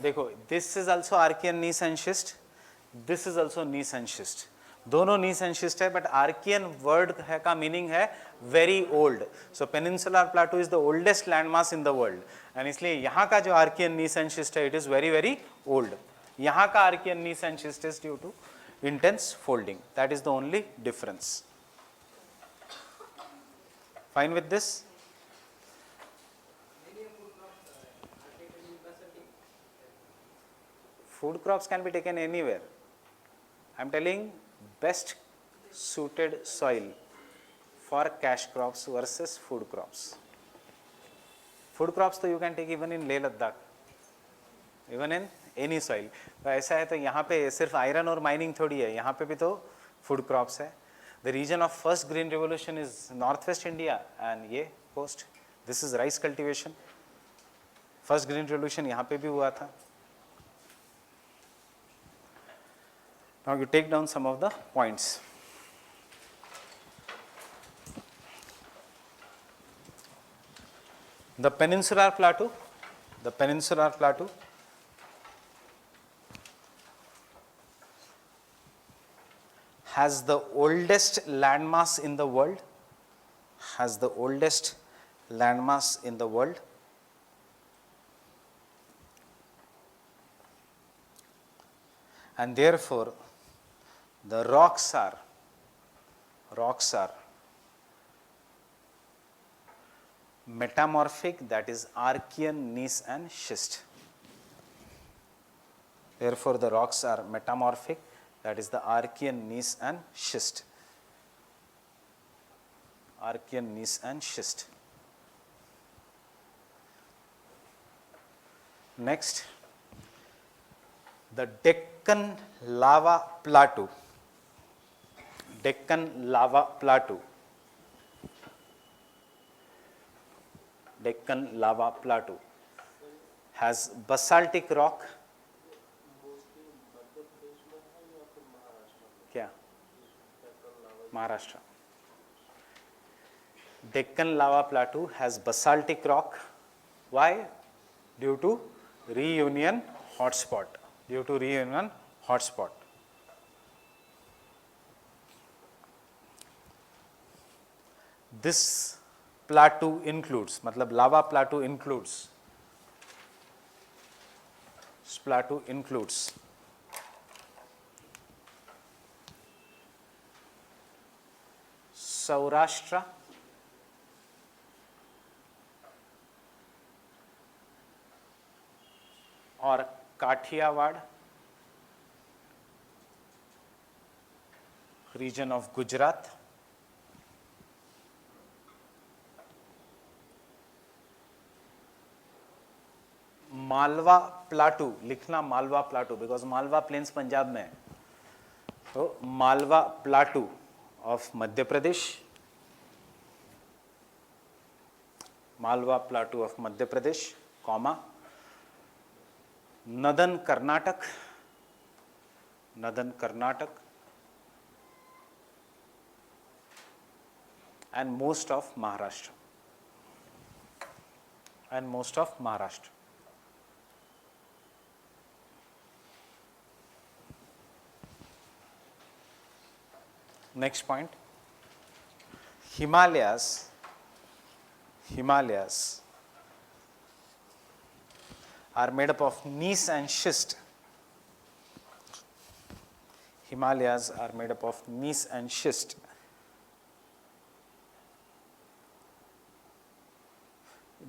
देखो, this is also Archaean gneiss and schist. This is also gneiss and schist, दोनों gneiss and schist है, but Archaean word है का meaning है very old. So peninsular plateau is the oldest landmass in the world, and इसलिए यहाँ का जो archaean gneiss and schist है it is very very old. यहाँ का archaean gneiss and schist is due to intense folding. That is the only difference. Fine with this? Food crops can be taken anywhere. I am telling best suited soil for cash crops versus food crops. Food crops तो you can take even in Leh Ladakh, even in any soil. तो ऐसा है, तो यहाँ पे सिर्फ iron और mining थोड़ी है, यहाँ पे भी तो फूड क्रॉप्स है. The region of first green revolution is north west India and ये coast. This is rice cultivation. First green revolution यहाँ पे भी हुआ था. Now you take down some of the points. The peninsular plateau has the oldest landmass in the world, and therefore the rocks are metamorphic, that is Archean, gneiss and schist. Therefore the rocks are metamorphic, that is the Archean, gneiss and schist. Archean, gneiss and schist. Next, the Deccan lava plateau. Deccan lava plateau. Deccan lava plateau has basaltic rock. क्या? Maharashtra. Deccan lava plateau has basaltic rock. Why? Due to reunion hotspot. Due to reunion hotspot. This plateau includes, मतलब lava plateau includes, this plateau includes Saurashtra, और Kathiawar, region of Gujarat, Malwa plateau. लिखना Malwa plateau because Malwa plains Punjab में है. तो Malwa plateau of Madhya Pradesh, Malwa plateau of Madhya Pradesh, comma, northern Karnataka, northern Karnataka, and most of Maharashtra, and most of Maharashtra. Next point, Himalayas are made up of gneiss and schist. Himalayas are made up of gneiss and schist.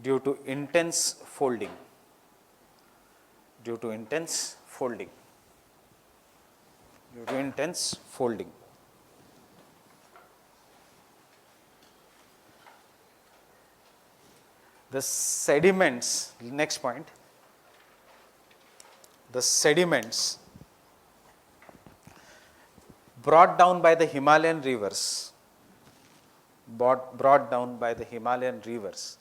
Due to intense folding. Due to intense folding. Due to intense folding. The sediments, next point, the sediments brought down by the Himalayan rivers, brought down by the Himalayan rivers,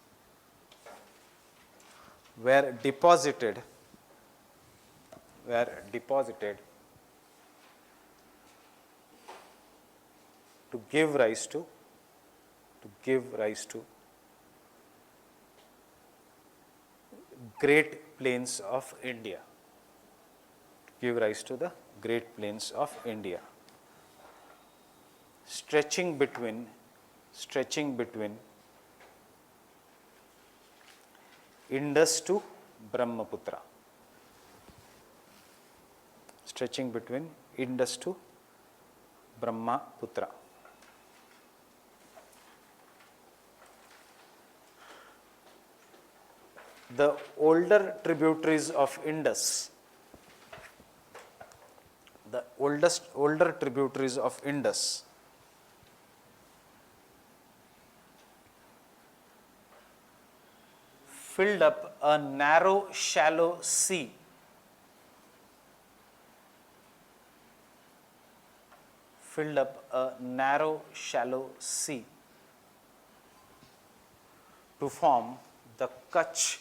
were deposited to give rise to Great Plains of India. Give rise to the Great Plains of India, stretching between Indus to Brahmaputra, stretching between Indus to Brahmaputra. The older tributaries of Indus, older tributaries of Indus filled up a narrow, shallow sea to form the Kutch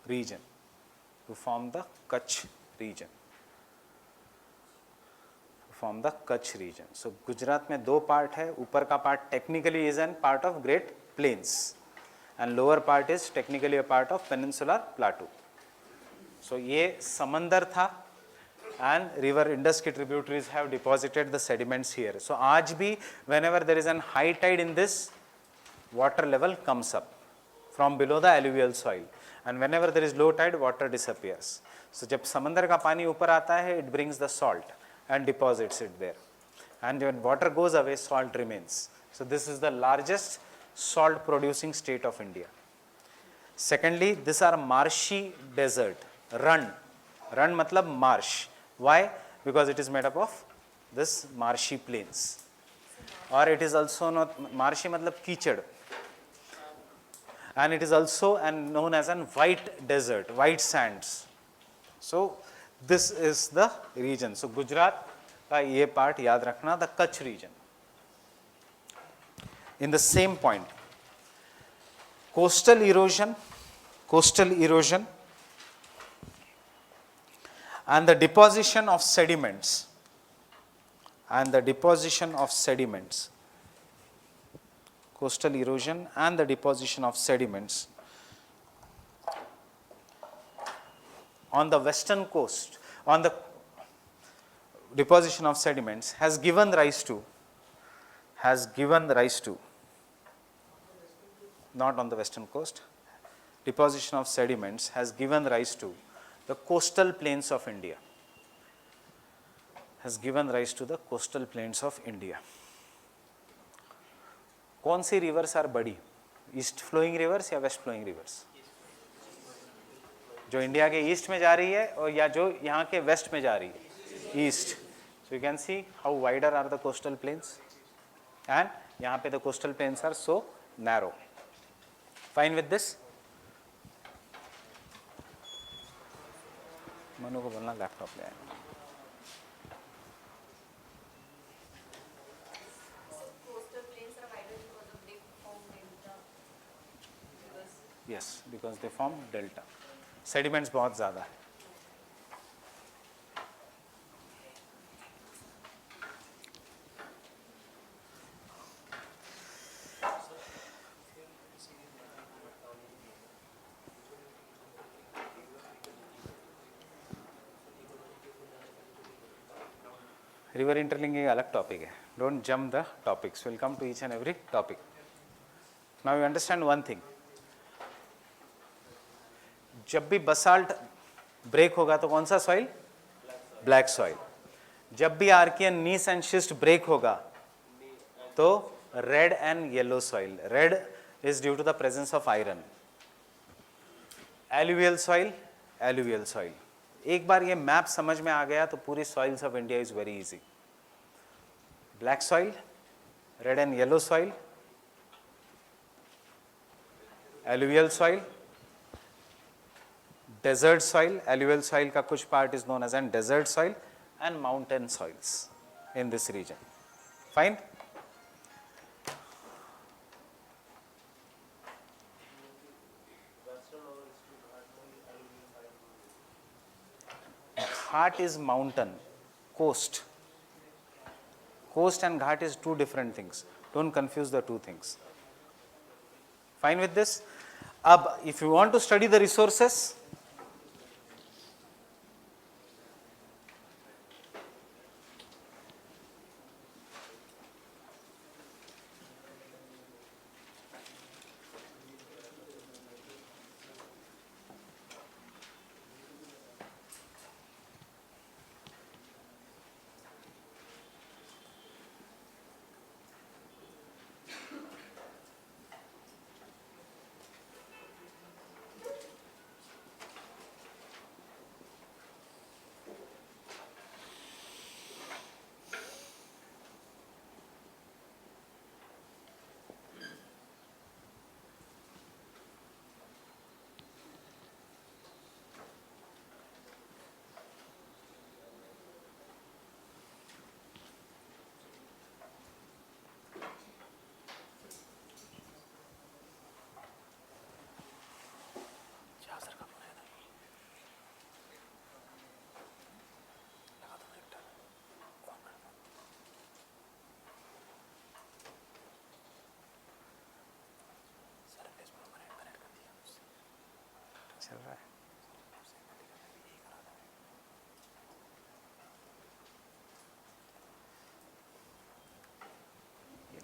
region, So Gujarat में दो part है, ऊपर का part technically is an part of great plains and lower part is technically a part of peninsular plateau. So ये समंदर था and river Indus ki tributaries have deposited the sediments here. So आज भी whenever there is an high tide in this, water level comes up from below the alluvial soil, and whenever there is low tide, water disappears. So जब समंदर का पानी ऊपर आता है, it brings the salt and deposits it there, and when water goes away, salt remains. So this is the largest salt producing state of India. Secondly, these are marshy desert. Run मतलब marsh. Why? Because it is made up of this marshy plains, or it is also not marshy मतलब कीचड़, and it is also known as an white desert, white sands. So this is the region. So Gujarat का ये part याद रखना, the Kutch region. In the same point, coastal erosion and the deposition of sediments, coastal erosion and the deposition of sediments on the western coast, on the deposition of sediments has given rise to, not on the western coast, deposition of sediments has given rise to the coastal plains of India, कौन सी rivers are बड़ी, east flowing rivers या west flowing rivers? जो India के east में जा रही है और या जो यहाँ के वेस्ट में जा रही है, east. So you can see how wider are the coastal plains, and यहाँ पे the coastal plains are so narrow. Fine with this? Manu को बोलना लैपटॉप ले आए. Coastal plains are wider because of they form delta. Yes, because they form delta. Sediments बहुत ज़्यादा है. River interlinking अलग टॉपिक है. Don't jump the topics, will come to each and every topic. Now you understand one thing, जब भी basalt break होगा तो कौन सा सॉइल? Black soil. जब भी archaean gneiss and schist break होगा तो red and yellow soil. Red is due to the presence of iron. Alluvial soil. एक बार ये मैप समझ में आ गया तो पूरी soils of India is very easy. Black soil, red and yellow soil, alluvial soil, desert soil. Alluvial soil का कुछ part is known as an desert soil, and mountain soils in this region. Fine. Ghat is mountain, coast. Coast and ghat is two different things. Don't confuse the two things. Fine with this? अब if you want to study the resources,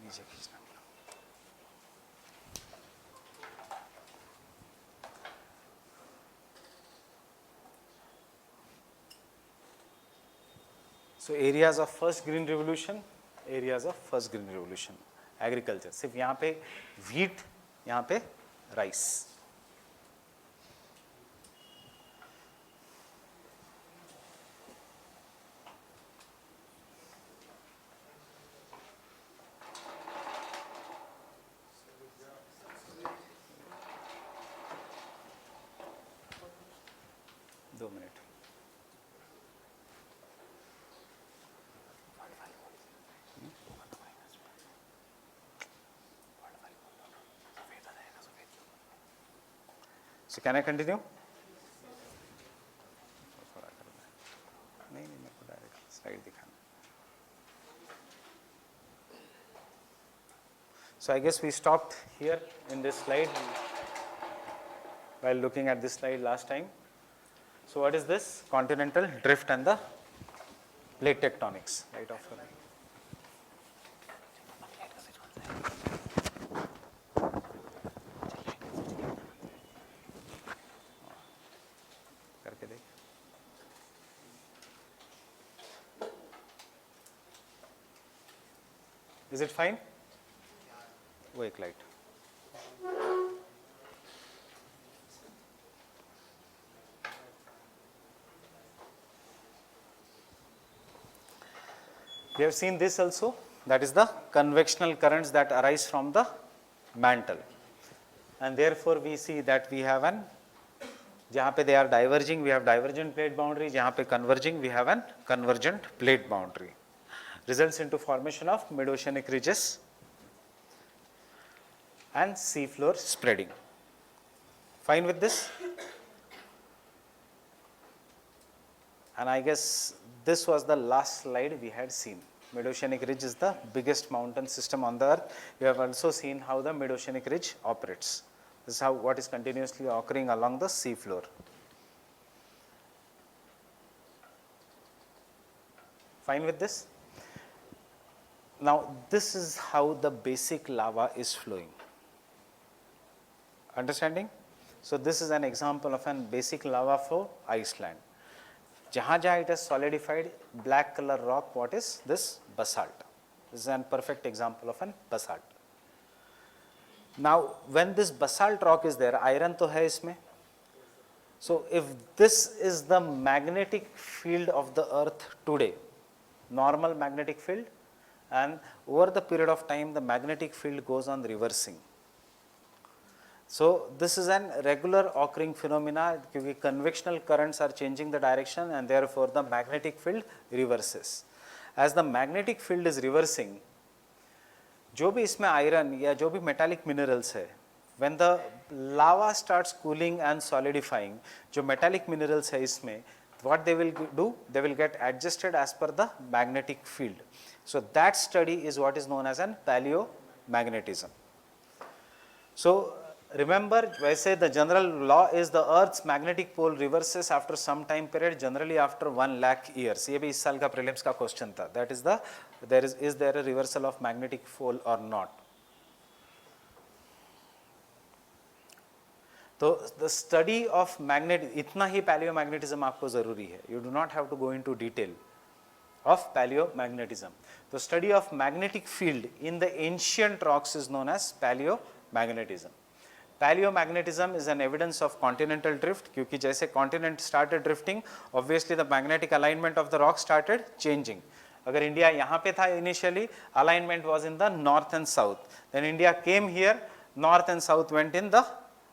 नीचे खींचना। So areas of first green revolution, agriculture. सिर्फ यहाँ पे wheat, यहाँ पे rice. दो minute. So can I continue? नहीं मेरे को डायरेक्ट स्लाइड दिखाना. So I guess we stopped here in this slide while looking at this slide last time. So what is this? Continental drift and the plate tectonics, right? करके देख. Is it fine? वो एक light. We have seen this also, that is the convectional currents that arise from the mantle, and therefore we see that we have an, जहाँ पे they are diverging we have divergent plate boundary, जहाँ पे converging we have an convergent plate boundary, results into formation of mid-oceanic ridges and seafloor spreading. Fine with this? And I guess this was the last slide we had seen. Mid-oceanic ridge is the biggest mountain system on the earth. You have also seen how the mid-oceanic ridge operates. This is how what is continuously occurring along the sea floor. Fine with this? Now this is how the basic lava is flowing. Understanding? So this is an example of an basic lava flow, Iceland. Jahan it is solidified, black color rock, what is this? Basalt. This is a perfect example of an basalt. Now when this basalt rock is there, iron to hai isme. So if this is the magnetic field of the earth today, normal magnetic field, and over the period of time the magnetic field goes on reversing. So this is an regular occurring phenomena because convectional currents are changing the direction and therefore the magnetic field reverses. As the magnetic field is reversing, जो भी इसमें iron या जो भी metallic minerals है, when the lava starts cooling and solidifying, जो metallic minerals है इसमें, what they will do? They will get adjusted as per the magnetic field. So that study is what is known as an paleomagnetism. So remember, वैसे the general law is the Earth's magnetic pole reverses after some time period, generally after 1 lakh years. ये भी इस साल का prelims का question था. That is the is there a reversal of magnetic pole or not? तो the study of magnet, इतना ही paleomagnetism आपको ज़रूरी है. You do not have to go into detail of paleomagnetism. The study of magnetic field in the ancient rocks is known as paleomagnetism. Paleomagnetism is an evidence of continental drift क्योंकि जैसे continent started drifting, obviously the magnetic alignment of the rock started changing. अगर India यहाँ पे था initially, alignment was in the north and south. Then India came here, north and south went in the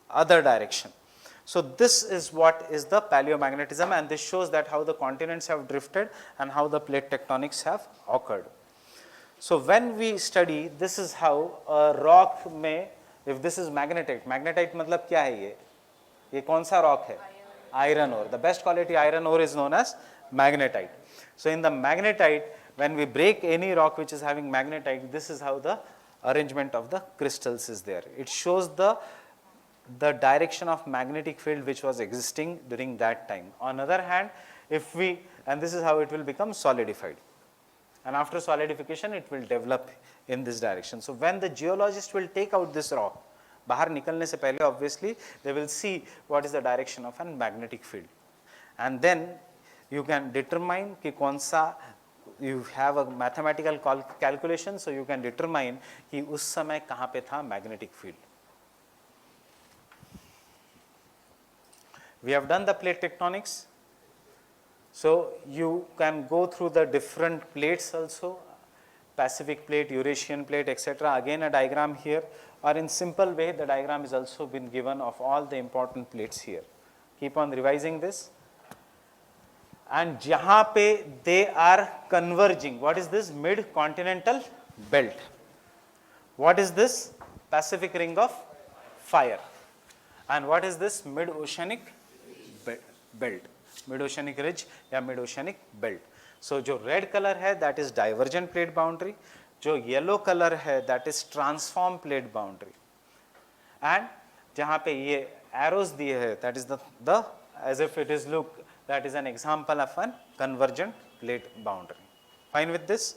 other direction. So this is what is the paleomagnetism, and this shows that how the continents have drifted and how the plate tectonics have occurred. So when we study, this is how a rock may, if this is magnetite, magnetite मतलब क्या है ये कौन सा rock है? Iron ore. The best quality iron ore is known as magnetite. So in the magnetite, when we break any rock which is having magnetite, this is how the arrangement of the crystals is there. It shows the direction of magnetic field which was existing during that time. On the other hand, if we, and this is how it will become solidified. and after solidification it will develop in this direction. So when the geologist will take out this rock, बाहर निकलने से पहले obviously they will see what is the direction of a magnetic field, and then you can determine कि कौन सा, you have a mathematical calculation, so you can determine कि उस समय कहाँ पे था magnetic field. We have done the plate tectonics, so you can go through the different plates also, Pacific plate, Eurasian plate, etc. Again a diagram here, or in simple way the diagram is also been given of all the important plates here. Keep on revising this. And जहाँ पे they are converging, what is this? Mid-continental belt. What is this? Pacific ring of fire. And what is this? Mid-oceanic belt. Mid-oceanic ridge या mid-oceanic belt. So जो red color है that is divergent plate boundary, जो yellow color है that is transform plate boundary, and जहाँ पे ये arrows दिए है that is the as if it is look, that is an example of an convergent plate boundary. Fine with this?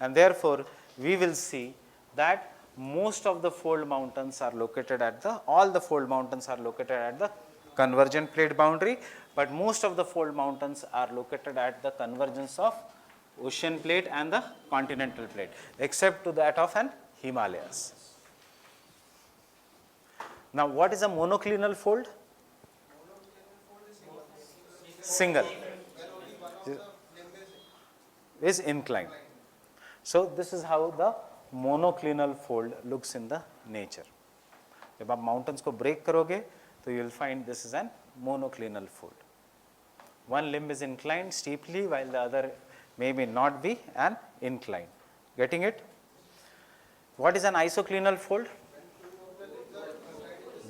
And therefore we will see that most of the fold mountains are located at the, all the fold mountains are located at the convergent plate boundary, but most of the fold mountains are located at the convergence of ocean plate and the continental plate, except to that of an Himalayas. Now what is a monoclinal fold? Single is inclined. So this is how the monoclinal fold looks in the nature. जब आप mountains को break करोगे तो you will find this is an monoclinal fold. One limb is inclined steeply while the other maybe not be an incline. Getting it? What is an isoclinal fold?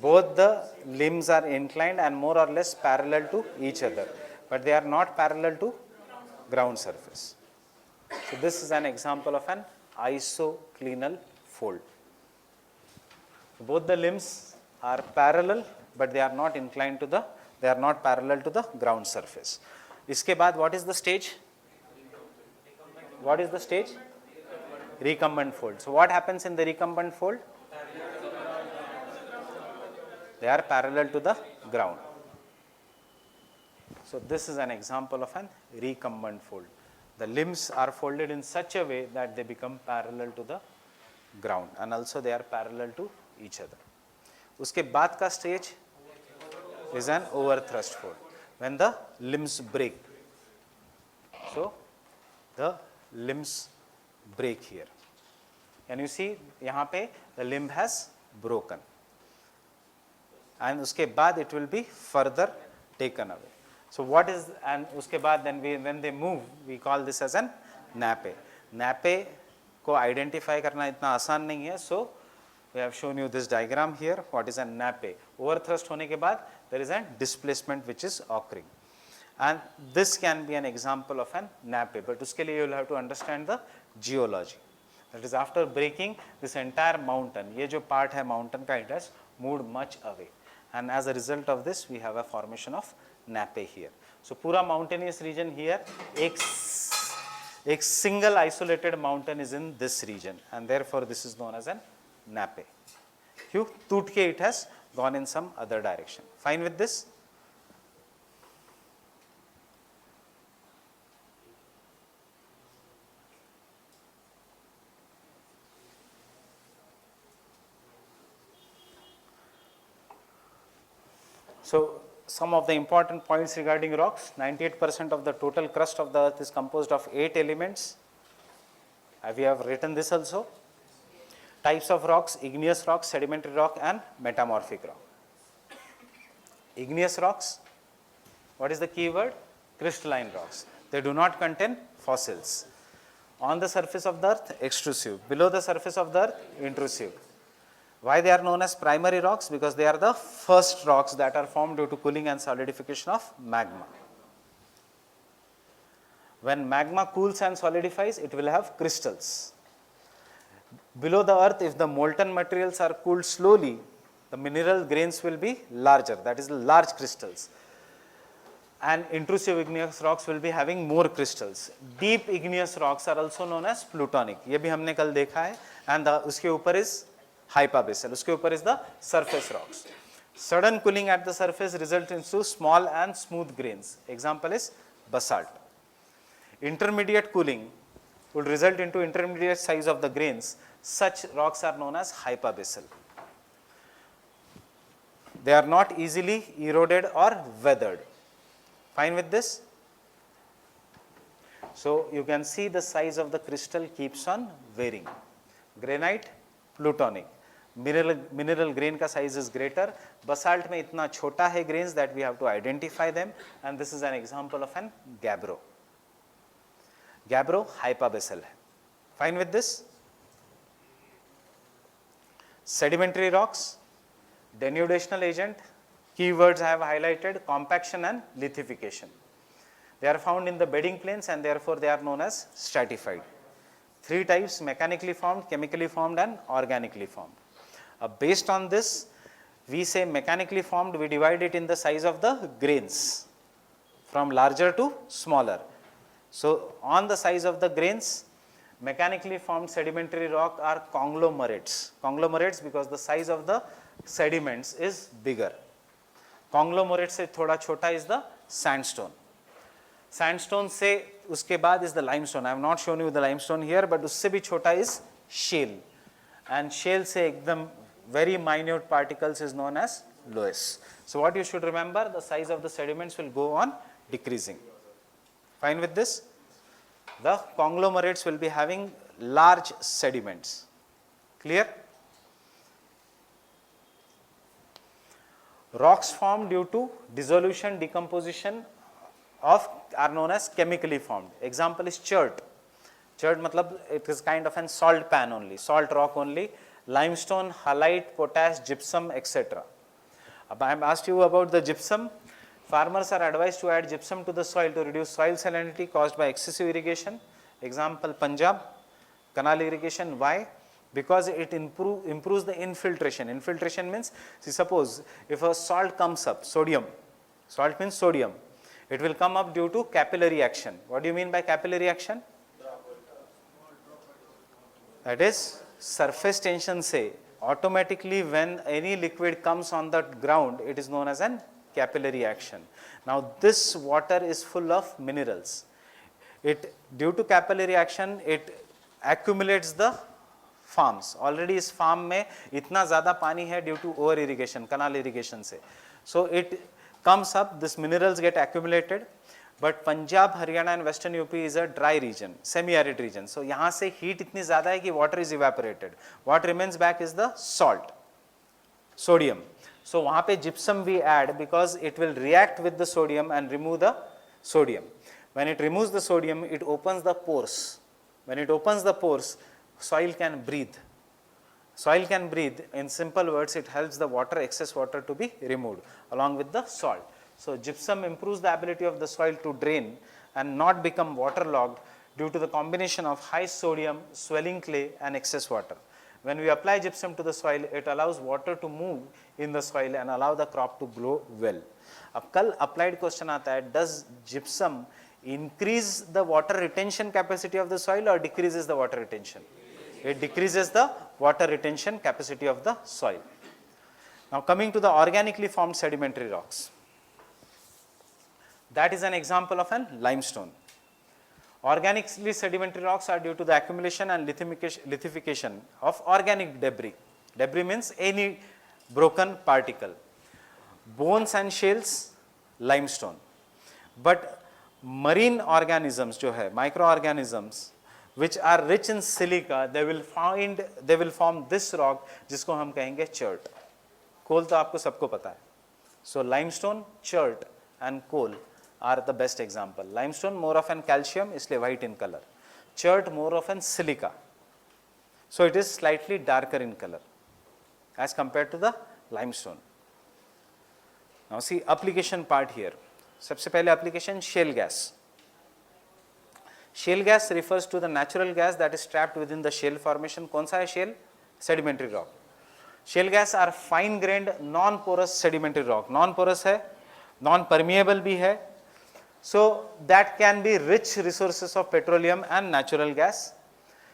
Both the limbs are inclined and more or less parallel to each other, but they are not parallel to ground surface. So this is an example of an isoclinal fold. So both the limbs are parallel, but they are not inclined to the, they are not parallel to the ground surface. इसके बाद what is the stage? What is the stage? Recumbent fold. So what happens in the recumbent fold? They are parallel to the ground. So this is an example of an recumbent fold. The limbs are folded in such a way that they become parallel to the ground, and also they are parallel to each other. उसके बाद का stage is an overthrust fold, when the limbs break. So the limbs break here. Can you see यहाँ पे the limb has broken, and उसके बाद it will be further taken away. So what is, and उसके बाद then we, when they move, we call this as an nappe. Nappe को identify करना इतना आसान नहीं है. So we have shown you this diagram here. What is a nappe? Overthrust होने के बाद there is a displacement which is occurring, and this can be an example of an nappe. But उसके लिए you will have to understand the geology. That is, after breaking this entire mountain, ये जो part है mountain का, it has moved much away, and as a result of this we have a formation of nappe here. So पूरा mountainous region here, एक single isolated mountain is in this region, and therefore this is known as an nappe. क्यों? टूट के it has gone in some other direction. Fine with this? So some of the important points regarding rocks: 98% of the total crust of the earth is composed of 8 elements. We have written this also. Types of rocks: igneous rock, sedimentary rock, and metamorphic rock. Igneous rocks, what is the key word? Crystalline rocks. They do not contain fossils. On the surface of the earth, extrusive. Below the surface of the earth, intrusive. Why they are known as primary rocks? Because they are the first rocks that are formed due to cooling and solidification of magma. When magma cools and solidifies, it will have crystals. Below the earth, if the molten materials are cooled slowly, the mineral grains will be larger, that is large crystals. and intrusive igneous rocks will be having more crystals. Deep igneous rocks are also known as plutonic. ये भी हमने कल देखा है. And उसके ऊपर is hypabyssal. उसके ऊपर is the surface rocks. Sudden cooling at the surface results into small and smooth grains. Example is basalt. Intermediate cooling would result into intermediate size of the grains. Such rocks are known as hypabyssal. They are not easily eroded or weathered. Fine with this? So you can see the size of the crystal keeps on varying. Granite, plutonic. Mineral grain का size is greater. Basalt में इतना छोटा है grains that we have to identify them, and this is an example of an gabbro. Gabbro hypabyssal है. Fine with this? Sedimentary rocks, denudational agent, keywords I have highlighted, compaction and lithification. They are found in the bedding planes and therefore they are known as stratified. Three types: mechanically formed, chemically formed and organically formed. Based on this, we say mechanically formed, we divide it in the size of the grains from larger to smaller. So on the size of the grains, mechanically formed sedimentary rock are conglomerates. Conglomerates because the size of the sediments is bigger. Conglomerates से थोड़ा छोटा is the sandstone. Sandstone से उसके बाद is the limestone. I have not shown you the limestone here, but उससे भी छोटा is shale. And shale से एकदम very minute particles is known as loess. So what you should remember, the size of the sediments will go on decreasing. Fine with this? The conglomerates will be having large sediments. Clear? Rocks formed due to dissolution, decomposition of are known as chemically formed. Example is chert. Chert matlab it is kind of an salt pan only, salt rock only. Limestone, halite, potash, gypsum, etc. I am asked you about the gypsum. Farmers are advised to add gypsum to the soil to reduce soil salinity caused by excessive irrigation. Example Punjab, canal irrigation. Why? Because it improves the infiltration. Infiltration means, see, suppose if a salt comes up, sodium, salt means sodium, it will come up due to capillary action. What do you mean by capillary action? That is, surface tension say automatically when any liquid comes on the ground, it is known as an capillary action. Now this water is full of minerals. Due to capillary action, it accumulates the farms. Already इस farm में इतना ज़्यादा पानी है due to over irrigation, canal irrigation से. So it comes up, this minerals get accumulated. But Punjab, Haryana and Western UP is a dry region, semi-arid region. So यहाँ से heat इतनी ज़्यादा है कि water is evaporated. What remains back is the salt, sodium. So वहाँ पे gypsum we add because it will react with the sodium and remove the sodium. When it removes the sodium, it opens the pores. When it opens the pores, soil can breathe. Soil can breathe. In simple words, it helps the water, excess water to be removed along with the salt. So gypsum improves the ability of the soil to drain and not become waterlogged due to the combination of high sodium, swelling clay and excess water. When we apply gypsum to the soil, it allows water to move in the soil and allow the crop to grow well. अब कल applied question आता है, does gypsum increase the water retention capacity of the soil or decreases the water retention? It decreases the water retention capacity of the soil. Now coming to the organically formed sedimentary rocks. That is an example of an limestone. Organically sedimentary rocks are due to the accumulation and lithification of organic debris. Debris means any broken particle. Bones and shales, limestone. But marine organisms जो है, microorganisms, which are rich in silica, they will form this rock जिसको हम कहेंगे chert. Coal तो आपको सबको पता है. So limestone, chert and coal are the best example. Limestone more of an calcium, इसलिए white in color. Chert more of an silica. So it is slightly darker in color as compared to the limestone. Now see application part here. सबसे पहले application shale gas. Shale gas refers to the natural gas that is trapped within the shale formation. कौन सा है shale? Sedimentary rock. Shale gas are fine grained non porous sedimentary rock. Non porous है, non permeable भी है. So that can be rich resources of petroleum and natural gas.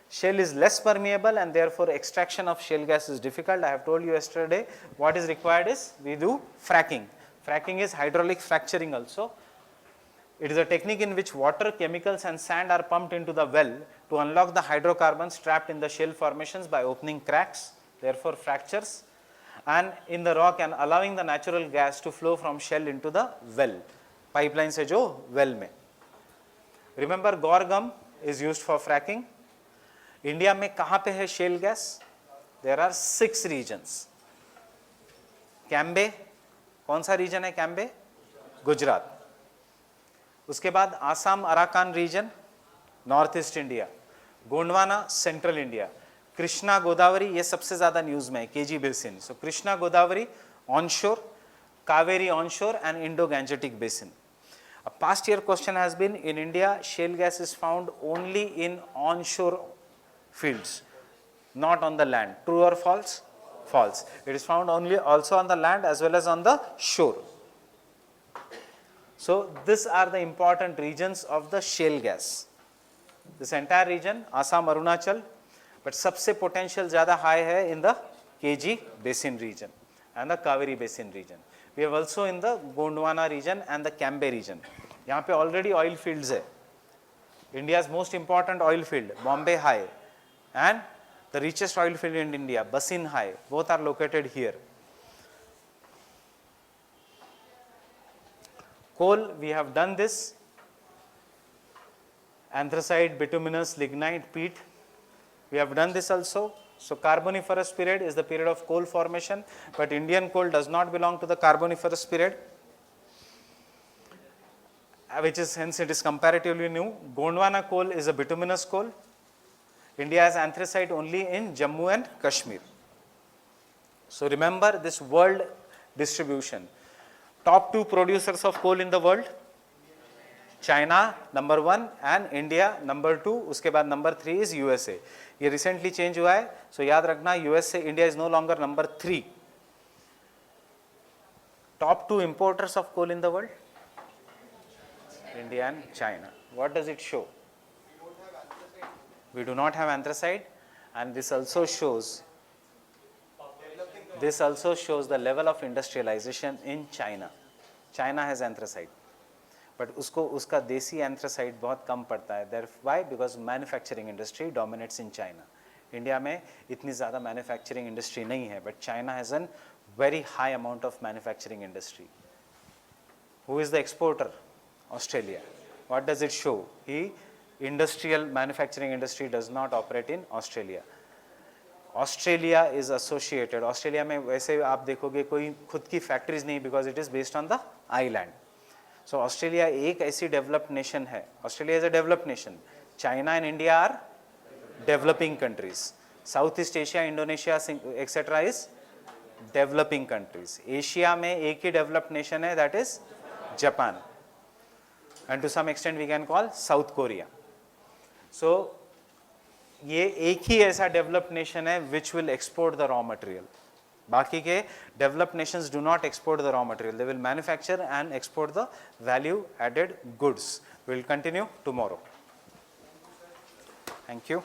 Shale is less permeable and therefore extraction of shale gas is difficult. I have told you yesterday what is required is we do fracking. Fracking is hydraulic fracturing also. It is a technique in which water, chemicals and sand are pumped into the well to unlock the hydrocarbons trapped in the shale formations by opening cracks, therefore fractures, and in the rock and allowing the natural gas to flow from shell into the well. Pipeline se jo well mein. Remember Gorgum is used for fracking. India में कहाँ पे है shale gas? There are 6 regions. Cambay, कौन सा region है कैम्बे? गुजरात. उसके बाद Assam Arakan region, north east India. Gondwana, central India. Krishna Godavari, ये सबसे ज़्यादा न्यूज़ में है, KG basin. So Krishna Godavari onshore, Kaveri onshore and Indo-Gangetic basin. A past year question has been, in India, shale gas is found only in onshore fields, not on the land. True or false? False. It is found only also on the land as well as on the shore. So these are the important regions of the shale gas. This entire region, Assam, Arunachal, but सबसे potential ज़्यादा high है in the KG basin region and the Kaveri basin region. We have also in the Gondwana region and the Cambe region. यहाँ पे already oil fields है. India's most important oil field, Bombay High, and the richest oil field in India, Basin High, both are located here. Coal, we have done this. Anthracite, bituminous, lignite, peat, we have done this also. So Carboniferous period is the period of coal formation, but Indian coal does not belong to the Carboniferous period, which is hence it is comparatively new. Gondwana coal is a bituminous coal. India has anthracite only in Jammu and Kashmir. So remember this world distribution. Top 2 producers of coal in the world, China number 1 and India number 2, उसके बाद number 3 is USA. ये recently change हुआ है, so याद रखना USA, India is no longer number 3. Top 2 importers of coal in the world, India and China. What does it show? We do not have anthracite, and this also shows the level of industrialization in China. China has anthracite, but उसका देसी anthracite बहुत कम पड़ता है. Why? Because manufacturing industry dominates in China. India में इतनी ज़्यादा manufacturing industry नहीं है, but China has a very high amount of manufacturing industry. Who is the exporter? Australia. What does it show? Industrial manufacturing industry does not operate in Australia. Australia is associated. Australia में वैसे आप देखोगे कोई खुद की factories नहीं, because it is based on the island. So Australia एक ऐसी developed nation है. Australia is a developed nation. China and India are developing countries. Southeast Asia, Indonesia, etc. is developing countries. Asia में एक ही developed nation है, that is Japan. And to some extent we can call South Korea. So ये एक ही ऐसा developed nation है which will export the raw material. बाकी के developed nations do not export the raw material. They will manufacture and export the value added goods. We will continue tomorrow. Thank you.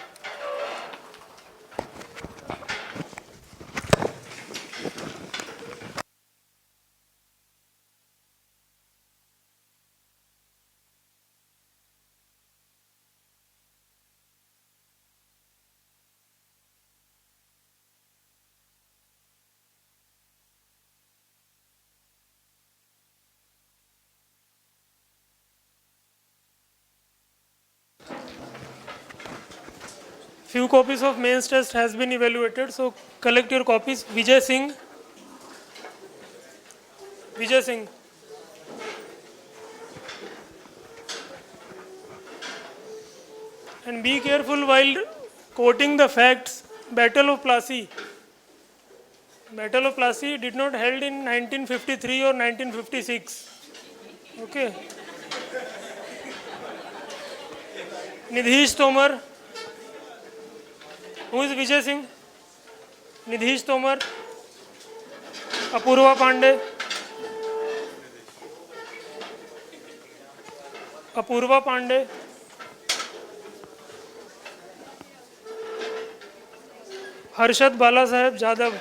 Few copies of mains test has been evaluated, so collect your copies. Vijay Singh. And be careful while quoting the facts. Battle of Plassey did not held in 1953 or 1956. Okay. Nidhish Tomar. Who is Vijay Singh? Nidhish Tomar. Apurva Pandey. Apoorva Pandey, Harshad Bala Saheb Jadhav,